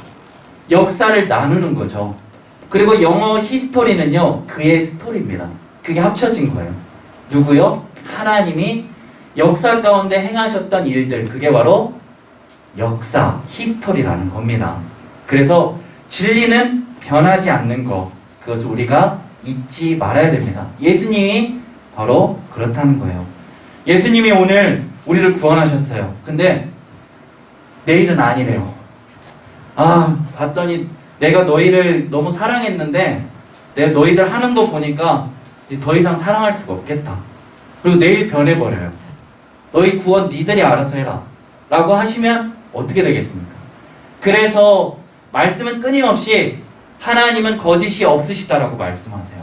역사를 나누는 거죠. 그리고 영어 히스토리는요, 그의 스토리입니다. 그게 합쳐진 거예요. 누구요? 하나님이 역사 가운데 행하셨던 일들, 그게 바로 역사, 히스토리라는 겁니다. 그래서 진리는 변하지 않는 것, 그것을 우리가 잊지 말아야 됩니다. 예수님이 바로 그렇다는 거예요. 예수님이 오늘 우리를 구원하셨어요. 근데 내일은 아니래요. 봤더니 내가 너희를 너무 사랑했는데 내가 너희들 하는 거 보니까 더 이상 사랑할 수가 없겠다. 그리고 내일 변해버려요. 너희 구원 니들이 알아서 해라 라고 하시면 어떻게 되겠습니까? 그래서 말씀은 끊임없이 하나님은 거짓이 없으시다라고 말씀하세요.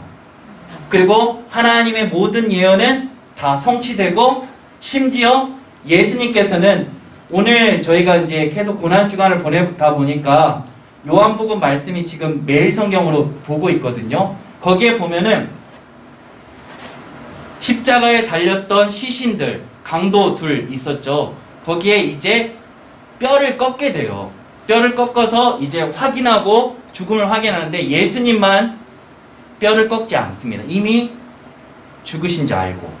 그리고 하나님의 모든 예언은 다 성취되고, 심지어 예수님께서는 오늘 저희가 이제 계속 고난주간을 보내다 보니까 요한복음 말씀이 지금 매일 성경으로 보고 있거든요. 거기에 보면은 십자가에 달렸던 시신들, 강도 둘 있었죠. 거기에 이제 뼈를 꺾게 돼요. 뼈를 꺾어서 이제 확인하고 죽음을 확인하는데 예수님만 뼈를 꺾지 않습니다. 이미 죽으신 줄 알고.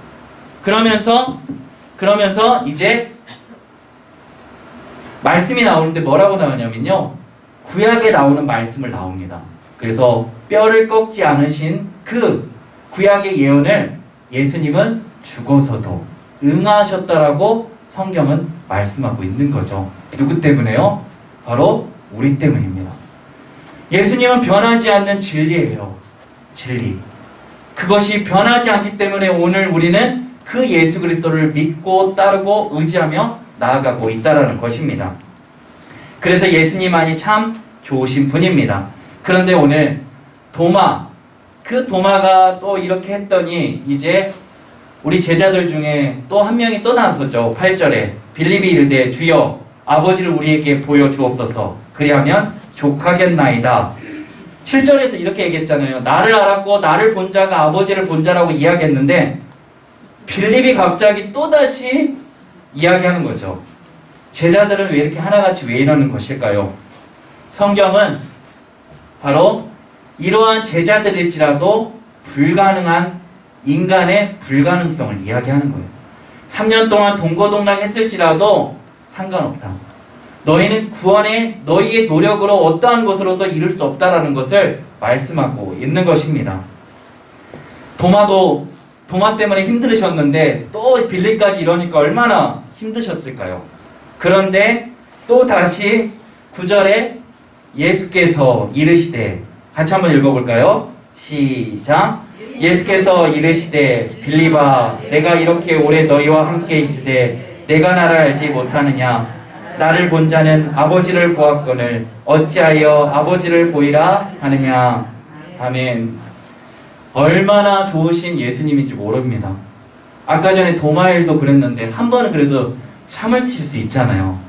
그러면서 이제 말씀이 나오는데 뭐라고 나오냐면요. 구약에 나오는 말씀을 나옵니다. 그래서 뼈를 꺾지 않으신 그 구약의 예언을 예수님은 죽어서도 응하셨다라고 성경은 말씀하고 있는 거죠. 누구 때문에요? 바로 우리 때문입니다. 예수님은 변하지 않는 진리예요. 진리. 그것이 변하지 않기 때문에 오늘 우리는 그 예수 그리스도를 믿고 따르고 의지하며 나아가고 있다는 것입니다. 그래서 예수님만이 참 좋으신 분입니다. 그런데 오늘 그 도마가 또 이렇게 했더니 이제 우리 제자들 중에 또 한 명이 또 나섰죠. 8절에 빌립이 이르되 주여 아버지를 우리에게 보여주옵소서 그리하면 족하겠나이다. 7절에서 이렇게 얘기했잖아요. 나를 알았고 나를 본 자가 아버지를 본 자라고 이야기했는데 빌립이 갑자기 또다시 이야기하는 거죠. 제자들은 왜 이렇게 하나같이 왜 이러는 것일까요? 성경은 바로 이러한 제자들일지라도 불가능한 인간의 불가능성을 이야기하는 거예요. 3년 동안 동고동락 했을지라도 상관없다. 너희는 구원에 너희의 노력으로 어떠한 것으로도 이룰 수 없다라는 것을 말씀하고 있는 것입니다. 도마 때문에 힘들으셨는데 또 빌립까지 이러니까 얼마나 힘드셨을까요? 그런데 또 다시 9절에 예수께서 이르시되 같이 한번 읽어볼까요? 시작. 예수께서 이르시되 빌립아 내가 이렇게 오래 너희와 함께 있으되 내가 나를 알지 못하느냐? 나를 본 자는 아버지를 보았거늘 어찌하여 아버지를 보이라 하느냐? 아멘. 얼마나 좋으신 예수님인지 모릅니다. 아까 전에 도마일도 그랬는데 한 번은 그래도 참으실 수 있잖아요.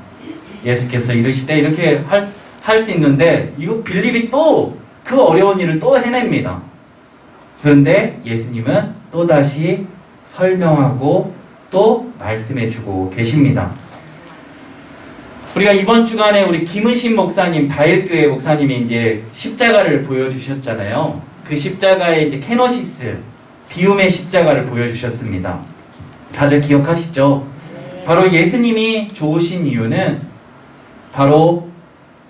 예수께서 이르시되 이렇게 할 수 있는데 이거 빌립이 또 그 어려운 일을 또 해냅니다. 그런데 예수님은 또다시 설명하고 또 말씀해주고 계십니다. 우리가 이번 주간에 우리 김은신 목사님, 다일교회 목사님이 이제 십자가를 보여주셨잖아요. 그 십자가의 이제 케노시스, 비움의 십자가를 보여주셨습니다. 다들 기억하시죠? 바로 예수님이 좋으신 이유는 바로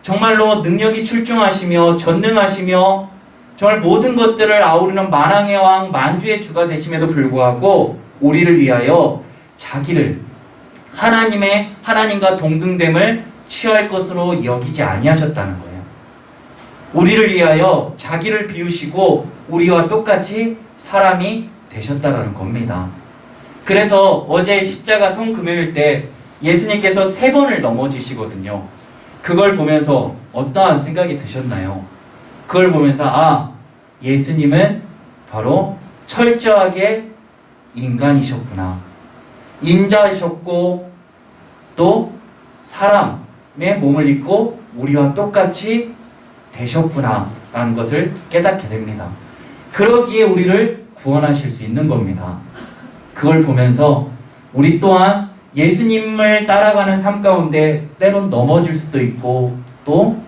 정말로 능력이 출중하시며 전능하시며 정말 모든 것들을 아우르는 만왕의 왕 만주의 주가 되심에도 불구하고 우리를 위하여 자기를 하나님과 동등됨을 취할 것으로 여기지 아니하셨다는 거예요. 우리를 위하여 자기를 비우시고 우리와 똑같이 사람이 되셨다는 겁니다. 그래서 어제 십자가 성금요일 때 예수님께서 3번을 넘어지시거든요. 그걸 보면서 어떠한 생각이 드셨나요? 그걸 보면서 예수님은 바로 철저하게 인간이셨구나. 인자이셨고 또 사람의 몸을 입고 우리와 똑같이 되셨구나 라는 것을 깨닫게 됩니다. 그러기에 우리를 구원하실 수 있는 겁니다. 그걸 보면서 우리 또한 예수님을 따라가는 삶 가운데 때론 넘어질 수도 있고 또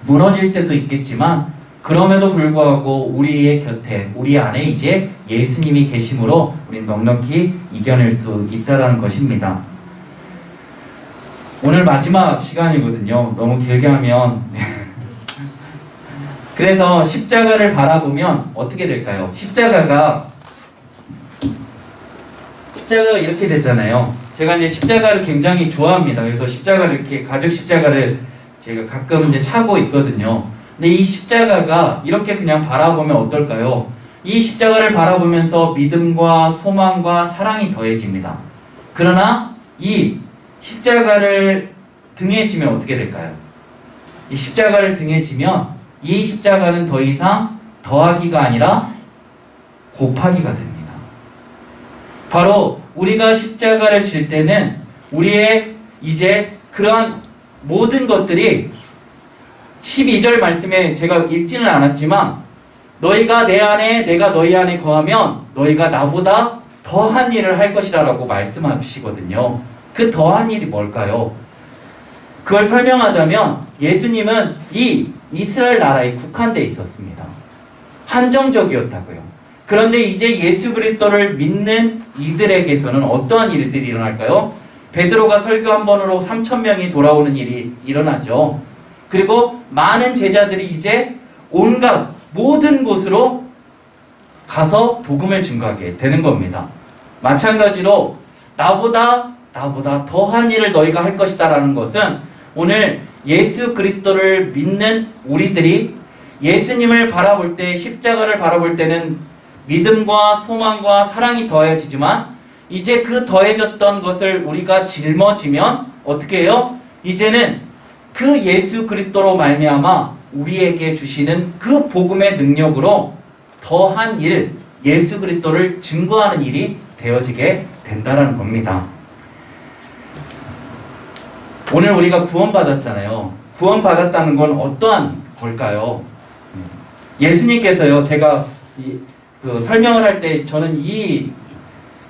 무너질 때도 있겠지만 그럼에도 불구하고 우리의 곁에 우리 안에 이제 예수님이 계심으로 우리는 넉넉히 이겨낼 수 있다는 것입니다. 오늘 마지막 시간이거든요. 너무 길게 하면 그래서 십자가를 바라보면 어떻게 될까요? 십자가가 이렇게 되잖아요. 제가 이제 십자가를 굉장히 좋아합니다. 그래서 십자가를 이렇게 가죽 십자가를 제가 가끔 이제 차고 있거든요. 근데 이 십자가가 이렇게 그냥 바라보면 어떨까요? 이 십자가를 바라보면서 믿음과 소망과 사랑이 더해집니다. 그러나 이 십자가를 등에 지면 어떻게 될까요? 이 십자가를 등에 지면 이 십자가는 더 이상 더하기가 아니라 곱하기가 됩니다. 바로 우리가 십자가를 질 때는 우리의 이제 그러한 모든 것들이 12절 말씀에 제가 읽지는 않았지만 너희가 내 안에 내가 너희 안에 거하면 너희가 나보다 더한 일을 할 것이라 라고 말씀하시거든요. 그 더한 일이 뭘까요? 그걸 설명하자면 예수님은 이 이스라엘 나라에 국한되어 있었습니다. 한정적이었다고요. 그런데 이제 예수 그리스도를 믿는 이들에게서는 어떠한 일들이 일어날까요? 베드로가 설교 한 번으로 3,000명이 돌아오는 일이 일어나죠. 그리고 많은 제자들이 이제 온갖 모든 곳으로 가서 복음을 증거하게 되는 겁니다. 마찬가지로 나보다 더한 일을 너희가 할 것이다 라는 것은 오늘 예수 그리스도를 믿는 우리들이 예수님을 바라볼 때, 십자가를 바라볼 때는 믿음과 소망과 사랑이 더해지지만 이제 그 더해졌던 것을 우리가 짊어지면 어떻게 해요? 이제는 그 예수 그리스도로 말미암아 우리에게 주시는 그 복음의 능력으로 더한 일, 예수 그리스도를 증거하는 일이 되어지게 된다는 겁니다. 오늘 우리가 구원받았잖아요. 구원받았다는 건 어떠한 걸까요? 예수님께서요, 제가 설명을 할 때 저는 이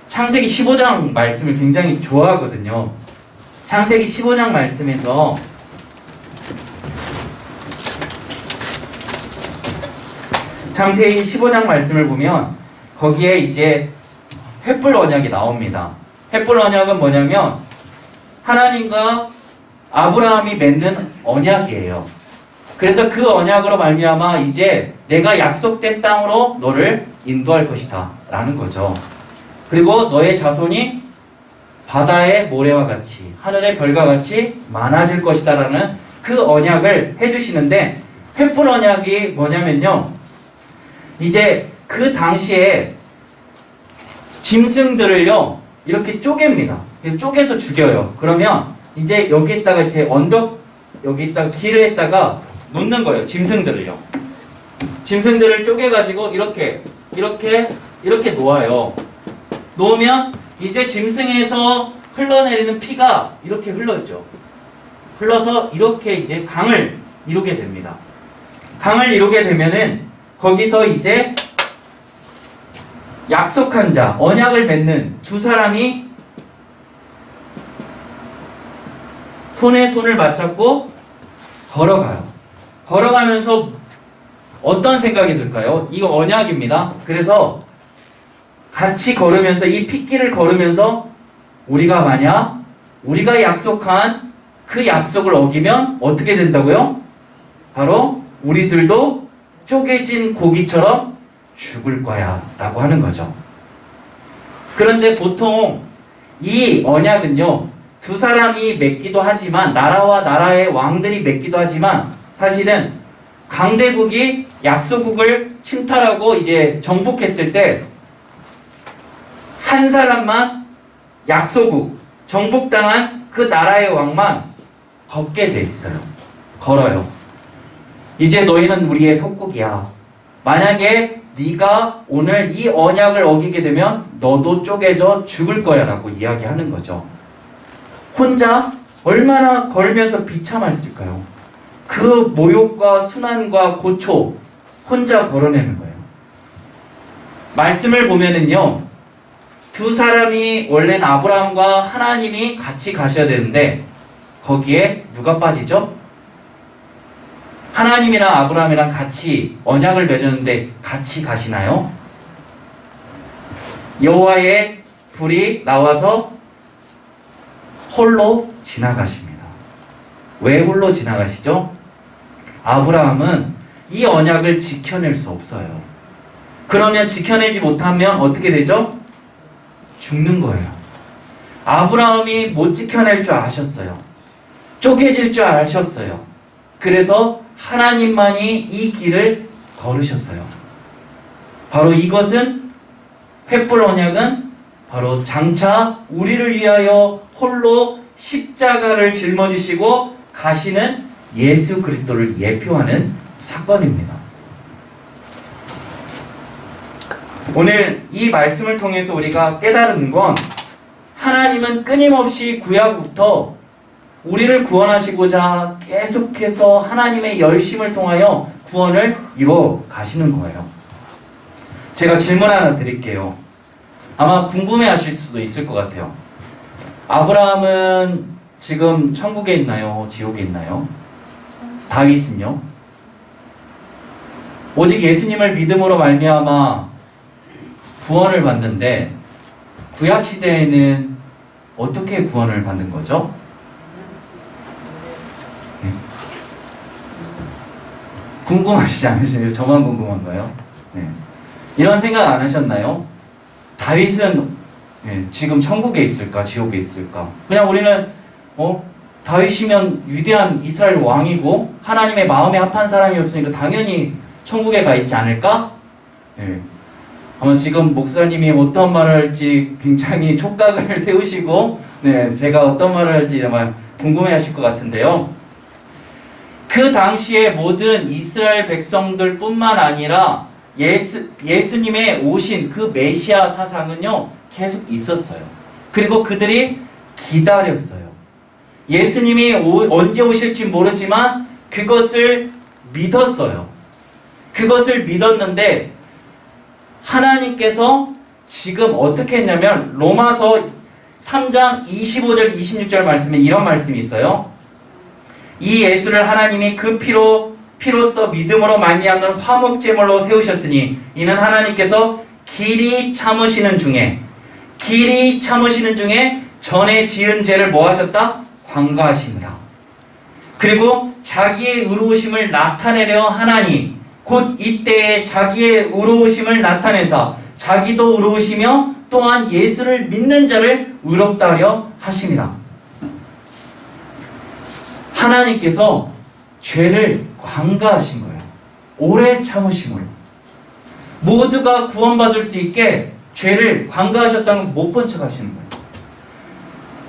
창세기 15장 말씀을 굉장히 좋아하거든요. 창세기 15장 말씀에서 창세기 15장 말씀을 보면 거기에 이제 횃불 언약이 나옵니다. 횃불 언약은 뭐냐면 하나님과 아브라함이 맺는 언약이에요. 그래서 그 언약으로 말미암아 이제 내가 약속된 땅으로 너를 인도할 것이다 라는 거죠. 그리고 너의 자손이 바다의 모래와 같이 하늘의 별과 같이 많아질 것이다 라는 그 언약을 해주시는데 횃불 언약이 뭐냐면요, 이제 그 당시에 짐승들을요 이렇게 쪼갭니다. 그래서 쪼개서 죽여요. 그러면 이제 여기에다가 이제 언덕 여기에다가 길에다가 놓는 거예요. 짐승들을요. 짐승들을 쪼개가지고 이렇게 놓아요. 놓으면 이제 짐승에서 흘러내리는 피가 이렇게 흘렀죠. 흘러서 이렇게 이제 강을 이루게 됩니다. 강을 이루게 되면은 거기서 이제 약속한 자, 언약을 맺는 두 사람이 손에 손을 맞잡고 걸어가요. 걸어가면서 어떤 생각이 들까요? 이거 언약입니다. 그래서 같이 걸으면서 이 핏길을 걸으면서 우리가 만약 우리가 약속한 그 약속을 어기면 어떻게 된다고요? 바로 우리들도 쪼개진 고기처럼 죽을 거야 라고 하는 거죠. 그런데 보통 이 언약은요 두 사람이 맺기도 하지만 나라와 나라의 왕들이 맺기도 하지만 사실은 강대국이 약소국을 침탈하고 이제 정복했을 때 한 사람만 약소국 정복당한 그 나라의 왕만 걷게 돼 있어요. 걸어요. 이제 너희는 우리의 속국이야. 만약에 네가 오늘 이 언약을 어기게 되면 너도 쪼개져 죽을 거야 라고 이야기하는 거죠. 혼자 얼마나 걸면서 비참했을까요? 그 모욕과 순환과 고초 혼자 걸어내는 거예요. 말씀을 보면은요 두 사람이 원래는 아브라함과 하나님이 같이 가셔야 되는데 거기에 누가 빠지죠? 하나님이랑 아브라함이랑 같이 언약을 맺었는데 같이 가시나요? 여호와의 불이 나와서 홀로 지나가십니다. 왜 홀로 지나가시죠? 아브라함은 이 언약을 지켜낼 수 없어요. 그러면 지켜내지 못하면 어떻게 되죠? 죽는 거예요. 아브라함이 못 지켜낼 줄 아셨어요. 쪼개질 줄 아셨어요. 그래서 하나님만이 이 길을 걸으셨어요. 바로 이것은 횃불 언약은 바로 장차 우리를 위하여 홀로 십자가를 짊어지시고 가시는 예수 그리스도를 예표하는 사건입니다. 오늘 이 말씀을 통해서 우리가 깨달은 건 하나님은 끊임없이 구약부터 우리를 구원하시고자 계속해서 하나님의 열심을 통하여 구원을 이루어 가시는 거예요. 제가 질문 하나 드릴게요. 아마 궁금해 하실 수도 있을 것 같아요. 아브라함은 지금 천국에 있나요? 지옥에 있나요? 다윗은요? 오직 예수님을 믿음으로 말미암아 구원을 받는데 구약 시대에는 어떻게 구원을 받는 거죠? 네. 궁금하시지 않으세요? 저만 궁금한가요? 네. 이런 생각 안 하셨나요? 다윗은 지금 천국에 있을까? 지옥에 있을까? 그냥 우리는 다윗이면 위대한 이스라엘 왕이고 하나님의 마음에 합한 사람이었으니까 당연히 천국에 가 있지 않을까? 네. 아마 지금 목사님이 어떤 말을 할지 굉장히 촉각을 세우시고 제가 어떤 말을 할지 정말 궁금해하실 것 같은데요. 그 당시에 모든 이스라엘 백성들 뿐만 아니라 예수님의 오신 그 메시아 사상은요 계속 있었어요. 그리고 그들이 기다렸어요. 예수님이 언제 오실지 모르지만 그것을 믿었어요. 그것을 믿었는데 하나님께서 지금 어떻게 했냐면 로마서 3장 25절 26절 말씀에 이런 말씀이 있어요. 이 예수를 하나님이 그 피로써 믿음으로 말미암는 화목제물로 세우셨으니 이는 하나님께서 길이 참으시는 중에 전에 지은 죄를 뭐 하셨다? 관가하시니라. 그리고 자기의 의로우심을 나타내려 하나니 곧 이때에 자기의 의로우심을 나타내사 자기도 의로우시며 또한 예수를 믿는 자를 의롭다 하려 하심이라. 하나님께서 죄를 관가하신 거예요. 오래 참으심으로. 모두가 구원받을 수 있게 죄를 관가하셨다는 걸 못 본 척 하시는 거예요.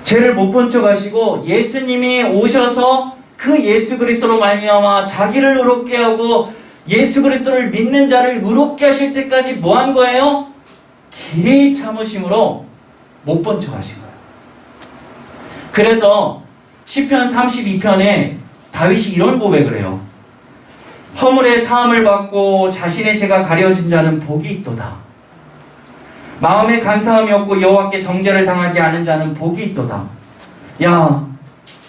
죄를 못 본 척 하시고 예수님이 오셔서 그 예수 그리스도로 말미암아 자기를 의롭게 하고 예수 그리스도를 믿는 자를 의롭게 하실 때까지 뭐 한 거예요? 길이 참으심으로 못 본 척 하신 거예요. 그래서 시편 32편에 다윗이 이런 고백을 해요. 허물의 사함을 받고 자신의 죄가 가려진 자는 복이 있도다. 마음에 간사함이 없고 여호와께 정죄를 당하지 않은 자는 복이 있도다. 야,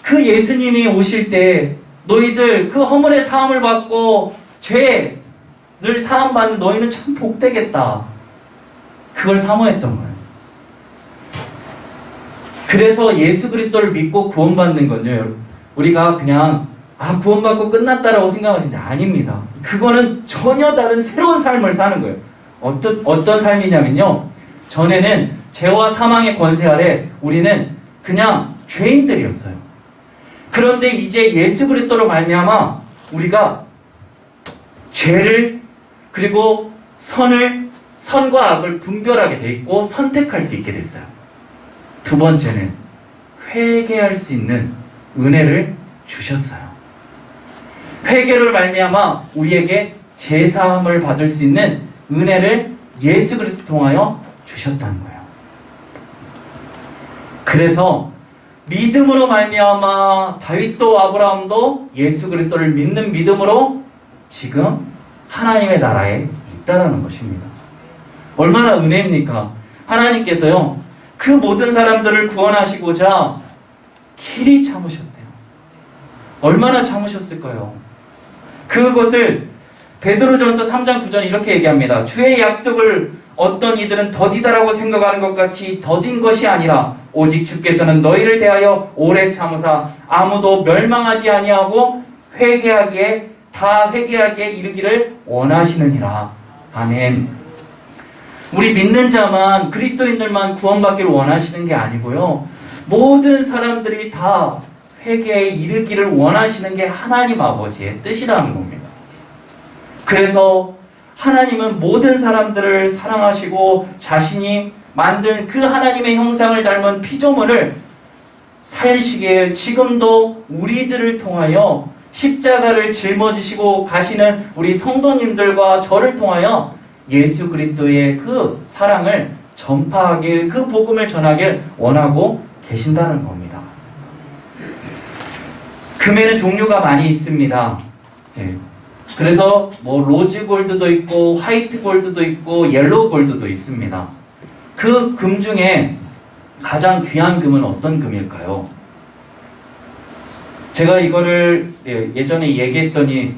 그 예수님이 오실 때 너희들 그 허물의 사함을 받고 죄를 사함받는 너희는 참 복되겠다. 그걸 사모했던 거예요. 그래서 예수 그리스도를 믿고 구원받는 건요, 우리가 그냥 구원받고 끝났다라고 생각하시는데 아닙니다. 그거는 전혀 다른 새로운 삶을 사는 거예요. 어떤 삶이냐면요, 전에는 죄와 사망의 권세 아래 우리는 그냥 죄인들이었어요. 그런데 이제 예수 그리스도로 말미암아 우리가 죄를 그리고 선과 악을 분별하게 돼 있고 선택할 수 있게 됐어요. 두 번째는 회개할 수 있는 은혜를 주셨어요. 회개를 말미암아 우리에게 제사함을 받을 수 있는 은혜를 예수 그리스도 통하여 주셨다는 거예요. 그래서 믿음으로 말미암아 다윗도 아브라함도 예수 그리스도를 믿는 믿음으로 지금 하나님의 나라에 있다라는 것입니다. 얼마나 은혜입니까? 하나님께서요, 그 모든 사람들을 구원하시고자 길이 참으셨대요. 얼마나 참으셨을까요? 그것을 베드로전서 3장 9절 이렇게 얘기합니다. 주의 약속을 어떤 이들은 더디다라고 생각하는 것 같이 더딘 것이 아니라 오직 주께서는 너희를 대하여 오래 참으사 아무도 멸망하지 아니하고 다 회개하기에 이르기를 원하시느니라. 아멘. 우리 믿는 자만, 그리스도인들만 구원받기를 원하시는 게 아니고요, 모든 사람들이 다 회개에 이르기를 원하시는 게 하나님 아버지의 뜻이라는 겁니다. 그래서 하나님은 모든 사람들을 사랑하시고 자신이 만든 그 하나님의 형상을 닮은 피조물을 살리시기에 지금도 우리들을 통하여 십자가를 짊어지시고 가시는 우리 성도님들과 저를 통하여 예수 그리스도의 그 사랑을 전파하길, 그 복음을 전하길 원하고 계신다는 겁니다. 금에는 종류가 많이 있습니다. 네. 그래서 뭐 로즈 골드도 있고 화이트 골드도 있고 옐로우 골드도 있습니다. 그 금 중에 가장 귀한 금은 어떤 금일까요? 제가 이거를 예전에 얘기했더니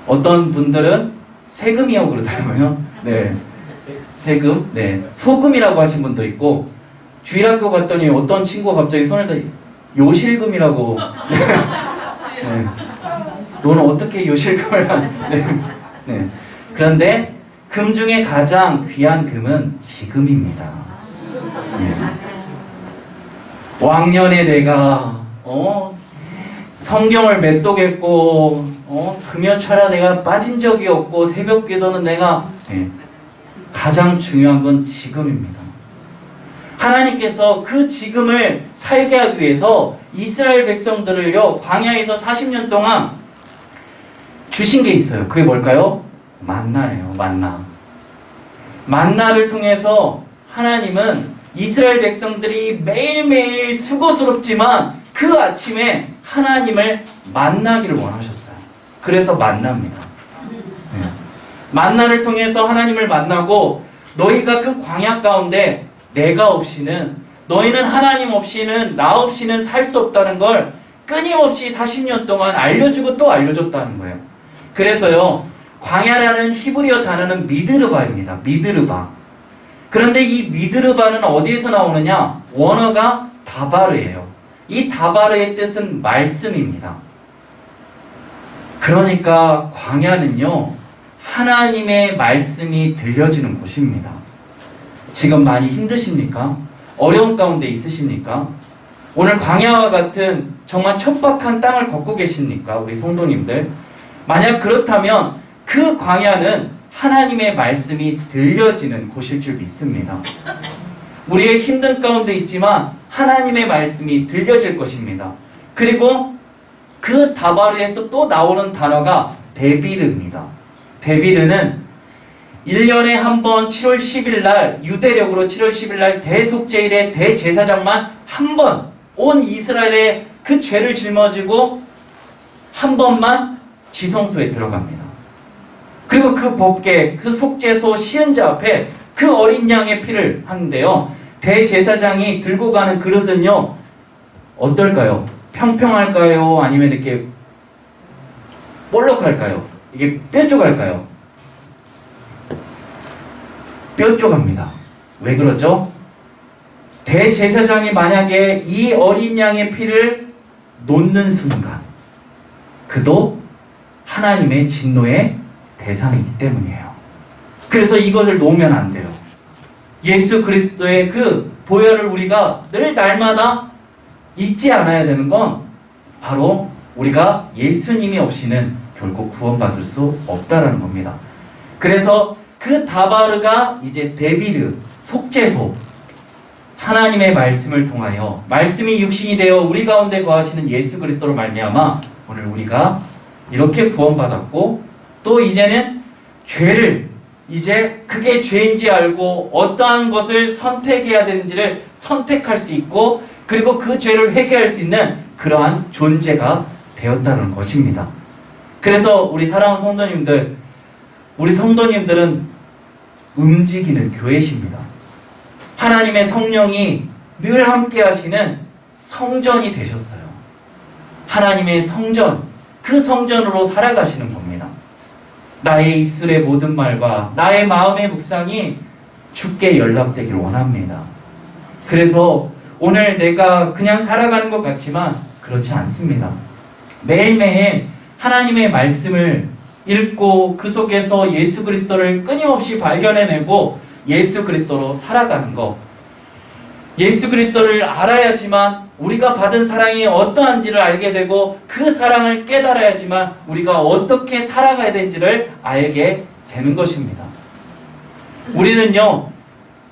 어떤 분들은 세금이라고 그러더라고요. 네, 세금, 네, 소금이라고 하신 분도 있고, 주일학교 갔더니 어떤 친구가 갑자기 손을 들 요실금이라고. 네. 너는 어떻게 요실금을 네. 네. 그런데 금 중에 가장 귀한 금은 지금입니다. 네. 왕년에 내가 성경을 맺독했고 금요철야 내가 빠진 적이 없고 새벽 기도는 내가 가장 중요한 건 지금입니다. 하나님께서 그 지금을 살게 하기 위해서 이스라엘 백성들을요 광야에서 40년 동안 주신 게 있어요. 그게 뭘까요? 만나예요. 만나. 만나를 통해서 하나님은 이스라엘 백성들이 매일매일 수고스럽지만 그 아침에 하나님을 만나기를 원하셨어요. 그래서 만납니다. 네. 만나를 통해서 하나님을 만나고 너희가 그 광야 가운데 내가 없이는, 너희는 하나님 없이는, 나 없이는 살 수 없다는 걸 끊임없이 40년 동안 알려주고 또 알려줬다는 거예요. 그래서요 광야라는 히브리어 단어는 미드르바입니다. 미드르바. 그런데 이 미드르바는 어디에서 나오느냐? 원어가 다바르예요. 이 다바르의 뜻은 말씀입니다. 그러니까 광야는요 하나님의 말씀이 들려지는 곳입니다. 지금 많이 힘드십니까? 어려운 가운데 있으십니까? 오늘 광야와 같은 정말 척박한 땅을 걷고 계십니까? 우리 성도님들, 만약 그렇다면 그 광야는 하나님의 말씀이 들려지는 곳일 줄 믿습니다. 우리의 힘든 가운데 있지만 하나님의 말씀이 들려질 것입니다. 그리고 그 다바르에서 또 나오는 단어가 데비르입니다. 데비르는 1년에 한 번 7월 10일 날, 유대력으로 7월 10일 날 대속죄일에 대제사장만 한 번 온 이스라엘의 그 죄를 짊어지고 한 번만 지성소에 들어갑니다. 그리고 그 법궤, 그 속죄소 시은자 앞에 그 어린 양의 피를 하는데요, 대제사장이 들고 가는 그릇은요 어떨까요? 평평할까요? 아니면 이렇게 볼록할까요? 이게 뾰족할까요? 뾰족합니다. 왜 그러죠? 대제사장이 만약에 이 어린 양의 피를 놓는 순간 그도 하나님의 진노의 대상이기 때문이에요. 그래서 이것을 놓으면 안 돼요. 예수 그리스도의 그 보혈을 우리가 늘 날마다 잊지 않아야 되는 건 바로 우리가 예수님이 없이는 결코 구원받을 수 없다라는 겁니다. 그래서 그 다바르가 이제 데비르, 속죄소, 하나님의 말씀을 통하여 말씀이 육신이 되어 우리 가운데 거하시는 예수 그리스도로 말미암아 오늘 우리가 이렇게 구원받았고, 또 이제는 죄를, 이제 그게 죄인지 알고 어떠한 것을 선택해야 되는지를 선택할 수 있고, 그리고 그 죄를 회개할 수 있는 그러한 존재가 되었다는 것입니다. 그래서 우리 사랑하는 성도님들, 우리 성도님들은 움직이는 교회십니다. 하나님의 성령이 늘 함께 하시는 성전이 되셨어요. 하나님의 성전, 그 성전으로 살아가시는 겁니다. 나의 입술의 모든 말과 나의 마음의 묵상이 주께 연락되길 원합니다. 그래서 오늘 내가 그냥 살아가는 것 같지만 그렇지 않습니다. 매일매일 하나님의 말씀을 읽고 그 속에서 예수 그리스도를 끊임없이 발견해내고 예수 그리스도로 살아가는 것. 예수 그리스도를 알아야지만 우리가 받은 사랑이 어떠한지를 알게 되고, 그 사랑을 깨달아야지만 우리가 어떻게 살아가야 되는지를 알게 되는 것입니다. 우리는요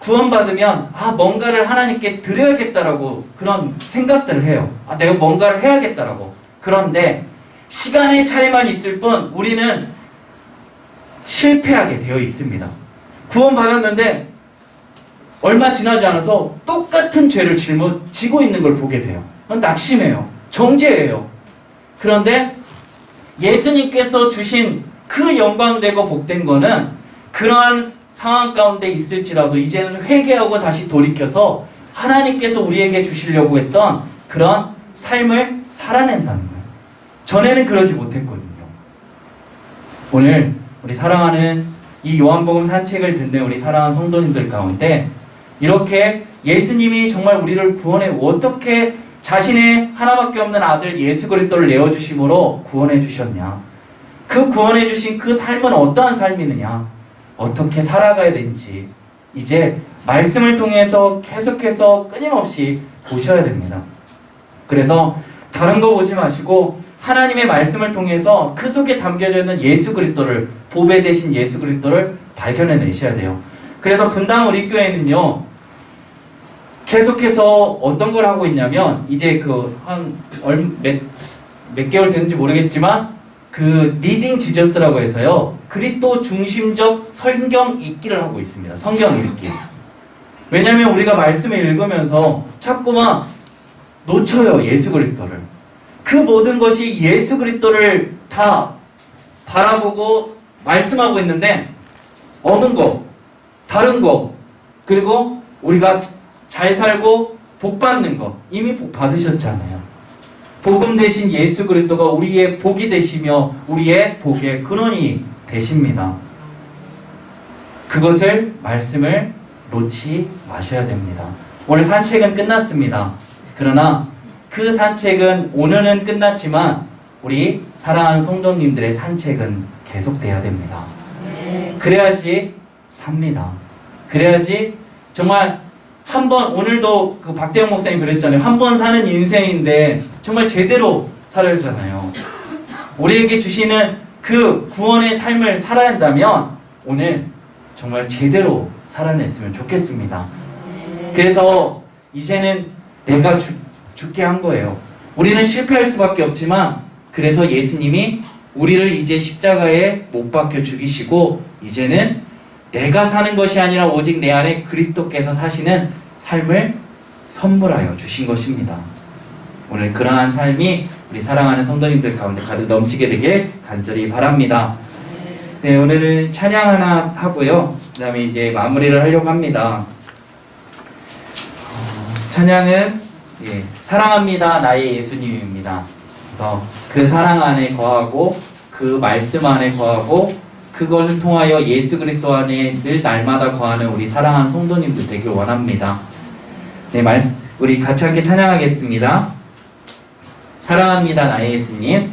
구원받으면 뭔가를 하나님께 드려야겠다라고 그런 생각들을 해요. 내가 뭔가를 해야겠다라고. 그런데 시간의 차이만 있을 뿐 우리는 실패하게 되어 있습니다. 구원받았는데 얼마 지나지 않아서 똑같은 죄를 짊어지고 있는 걸 보게 돼요. 그건 낙심해요. 정죄예요. 그런데 예수님께서 주신 그 영광되고 복된 거는 그러한 상황 가운데 있을지라도 이제는 회개하고 다시 돌이켜서 하나님께서 우리에게 주시려고 했던 그런 삶을 살아낸다는 거예요. 전에는 그러지 못했거든요. 오늘 우리 사랑하는 이 요한복음 산책을 듣는 우리 사랑하는 성도님들 가운데 이렇게 예수님이 정말 우리를 구원해 어떻게 자신의 하나밖에 없는 아들 예수 그리스도를 내어주심으로 구원해 주셨냐, 그 구원해 주신 그 삶은 어떠한 삶이느냐, 어떻게 살아가야 되는지 이제 말씀을 통해서 계속해서 끊임없이 보셔야 됩니다. 그래서 다른 거 보지 마시고 하나님의 말씀을 통해서 그 속에 담겨져 있는 예수 그리스도를, 보배 되신 예수 그리스도를 발견해 내셔야 돼요. 그래서 분당 우리 교회는요 계속해서 어떤 걸 하고 있냐면 이제 몇 개월 됐는지 모르겠지만 그 리딩 지저스라고 해서요 그리스도 중심적 성경 읽기를 하고 있습니다. 성경 읽기. 왜냐하면 우리가 말씀을 읽으면서 자꾸만 놓쳐요. 예수 그리스도를. 그 모든 것이 예수 그리스도를 다 바라보고 말씀하고 있는데 어느 거, 다른 거, 그리고 우리가 잘 살고 복 받는 거 이미 복 받으셨잖아요. 복음 대신 예수 그리스도가 우리의 복이 되시며 우리의 복의 근원이 되십니다. 그것을 말씀을 놓지 마셔야 됩니다. 오늘 산책은 끝났습니다. 그러나 그 산책은 오늘은 끝났지만 우리 사랑하는 성도님들의 산책은 계속돼야 됩니다. 그래야지 삽니다. 그래야지 정말 한 번, 오늘도 그 박대영 목사님 그랬잖아요. 한 번 사는 인생인데 정말 제대로 살아야 하잖아요. 우리에게 주시는 그 구원의 삶을 살아야 한다면 오늘 정말 제대로 살아냈으면 좋겠습니다. 그래서 이제는 내가 죽게 한 거예요. 우리는 실패할 수밖에 없지만 그래서 예수님이 우리를 이제 십자가에 못 박혀 죽이시고 이제는 내가 사는 것이 아니라 오직 내 안에 그리스도께서 사시는 삶을 선물하여 주신 것입니다. 오늘 그러한 삶이 우리 사랑하는 성도님들 가운데 가득 넘치게 되길 간절히 바랍니다. 네, 오늘은 찬양 하나 하고요. 그 다음에 이제 마무리를 하려고 합니다. 찬양은 사랑합니다 나의 예수님입니다. 그래서 그 사랑 안에 거하고 그 말씀 안에 거하고 그것을 통하여 예수 그리스도 안에 늘 날마다 거하는 우리 사랑하는 성도님들 되길 원합니다. 네, 우리 같이 함께 찬양하겠습니다. 사랑합니다 나의 예수님.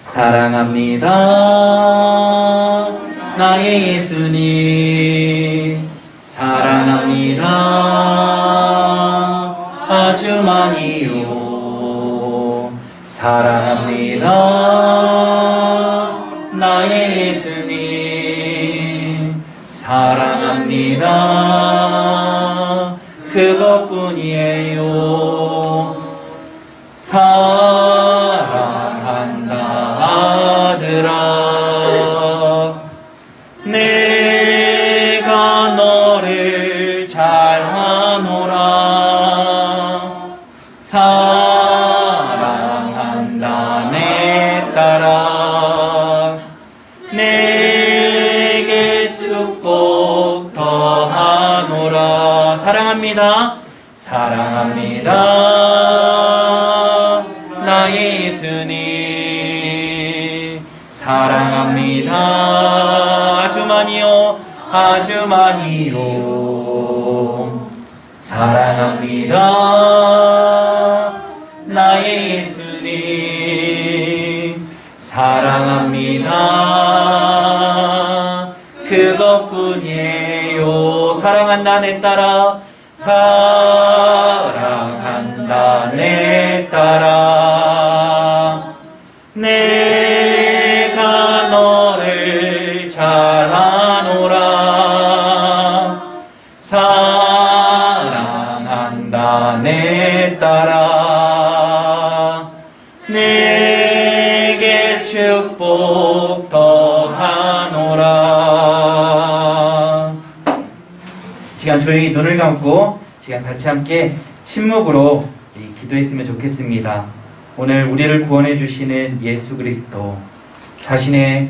사랑합니다 나의 예수님. 사랑합니다 아주 많이요. 사랑합니다 나의 예수님. 사랑합니다 그것뿐이에요. 사랑한다 아들아 내가 너를 잘하노라. 사랑한다 내 딸아 내게 축복 더하노라. 사랑합니다. 사랑합니다 나의 예수님. 사랑합니다 아주 많이요. 아주 많이요. 사랑합니다 나의 예수님. 사랑합니다 그것뿐이에요. 사랑한다 내 딸아. 사랑한다 내 딸아 내가 너를 잘하노라. 사랑한다 내 딸아 내게 조용히 눈을 감고 시간 같이 함께 침묵으로 기도했으면 좋겠습니다. 오늘 우리를 구원해 주시는 예수 그리스도, 자신의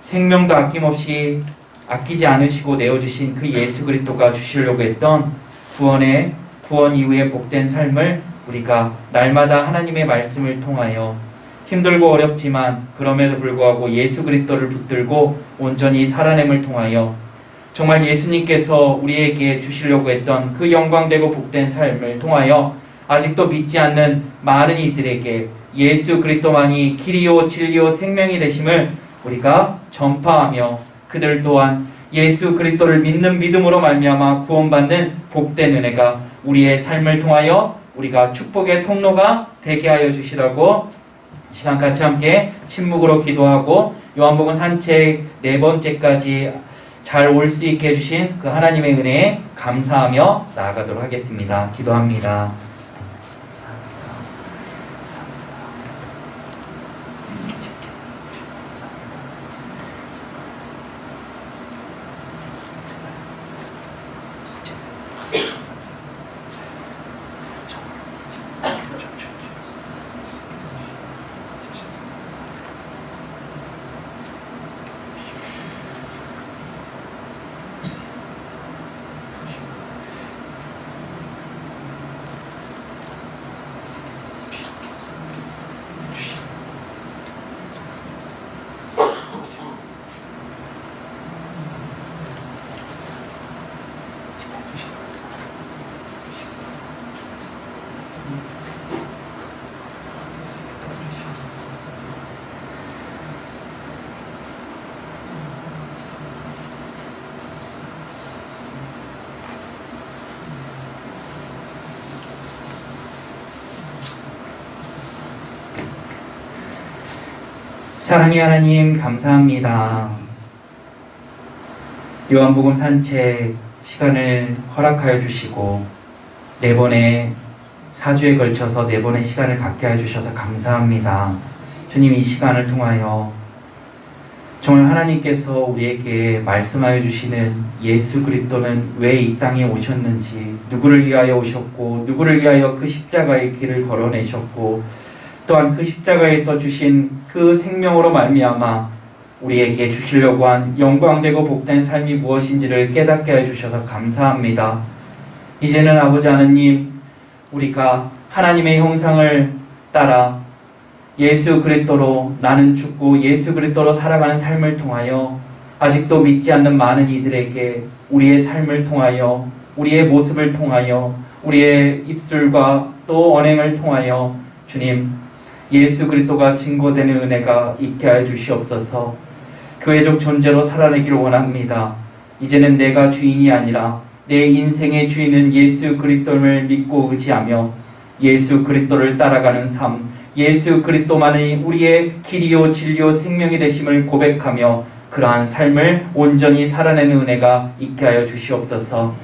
생명도 아낌없이 아끼지 않으시고 내어주신 그 예수 그리스도가 주시려고 했던 구원 이후의 복된 삶을 우리가 날마다 하나님의 말씀을 통하여 힘들고 어렵지만 그럼에도 불구하고 예수 그리스도를 붙들고 온전히 살아냄을 통하여 정말 예수님께서 우리에게 주시려고 했던 그 영광되고 복된 삶을 통하여 아직도 믿지 않는 많은 이들에게 예수 그리스도만이 길이요 진리요 생명이 되심을 우리가 전파하며 그들 또한 예수 그리스도를 믿는 믿음으로 말미암아 구원받는 복된 은혜가 우리의 삶을 통하여 우리가 축복의 통로가 되게 하여 주시라고 시간 같이 함께 침묵으로 기도하고 요한복음 산책 4번째까지 잘 올 수 있게 해주신 그 하나님의 은혜에 감사하며 나아가도록 하겠습니다. 기도합니다. 사랑의 하나님 감사합니다. 요한복음 산책 시간을 허락하여 주시고 4번의 4주에 걸쳐서 4번의 시간을 갖게 해 주셔서 감사합니다. 주님, 이 시간을 통하여 정말 하나님께서 우리에게 말씀하여 주시는 예수 그리스도는 왜 이 땅에 오셨는지, 누구를 위하여 오셨고 누구를 위하여 그 십자가의 길을 걸어내셨고 또한 그 십자가에서 주신 그 생명으로 말미암아 우리에게 주시려고 한 영광되고 복된 삶이 무엇인지를 깨닫게 해주셔서 감사합니다. 이제는 아버지 하나님, 우리가 하나님의 형상을 따라 예수 그리스도로 나는 죽고 예수 그리스도로 살아가는 삶을 통하여 아직도 믿지 않는 많은 이들에게 우리의 삶을 통하여 우리의 모습을 통하여 우리의 입술과 또 언행을 통하여 주님 예수 그리스도가 증거되는 은혜가 있게 하여 주시옵소서. 교회적 존재로 살아내기를 원합니다. 이제는 내가 주인이 아니라 내 인생의 주인은 예수 그리스도를 믿고 의지하며 예수 그리스도를 따라가는 삶, 예수 그리스도만이 우리의 길이요 진리요 생명이 되심을 고백하며 그러한 삶을 온전히 살아내는 은혜가 있게 하여 주시옵소서.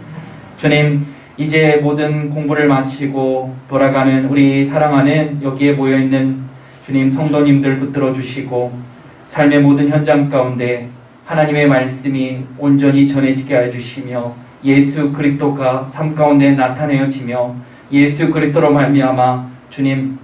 주님, 이제 모든 공부를 마치고 돌아가는 우리 사랑하는 여기에 모여있는 주님 성도님들 붙들어 주시고 삶의 모든 현장 가운데 하나님의 말씀이 온전히 전해지게 하여 주시며 예수 그리스도가 삶 가운데 나타내어지며 예수 그리스도로 말미암아 주님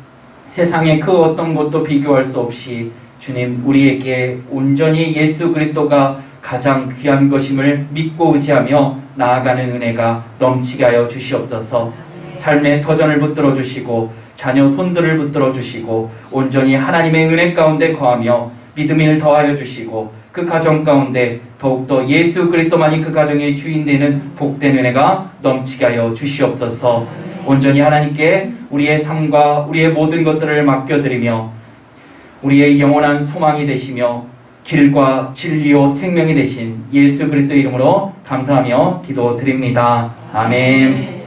세상의 그 어떤 것도 비교할 수 없이 주님 우리에게 온전히 예수 그리스도가 가장 귀한 것임을 믿고 의지하며 나아가는 은혜가 넘치게 하여 주시옵소서. 삶의 터전을 붙들어 주시고 자녀 손들을 붙들어 주시고 온전히 하나님의 은혜 가운데 거하며 믿음을 더하여 주시고 그 가정 가운데 더욱더 예수 그리스도만이 그 가정의 주인 되는 복된 은혜가 넘치게 하여 주시옵소서. 온전히 하나님께 우리의 삶과 우리의 모든 것들을 맡겨드리며 우리의 영원한 소망이 되시며 길과 진리요 생명이 되신 예수 그리스도 이름으로 감사하며 기도드립니다. 아멘.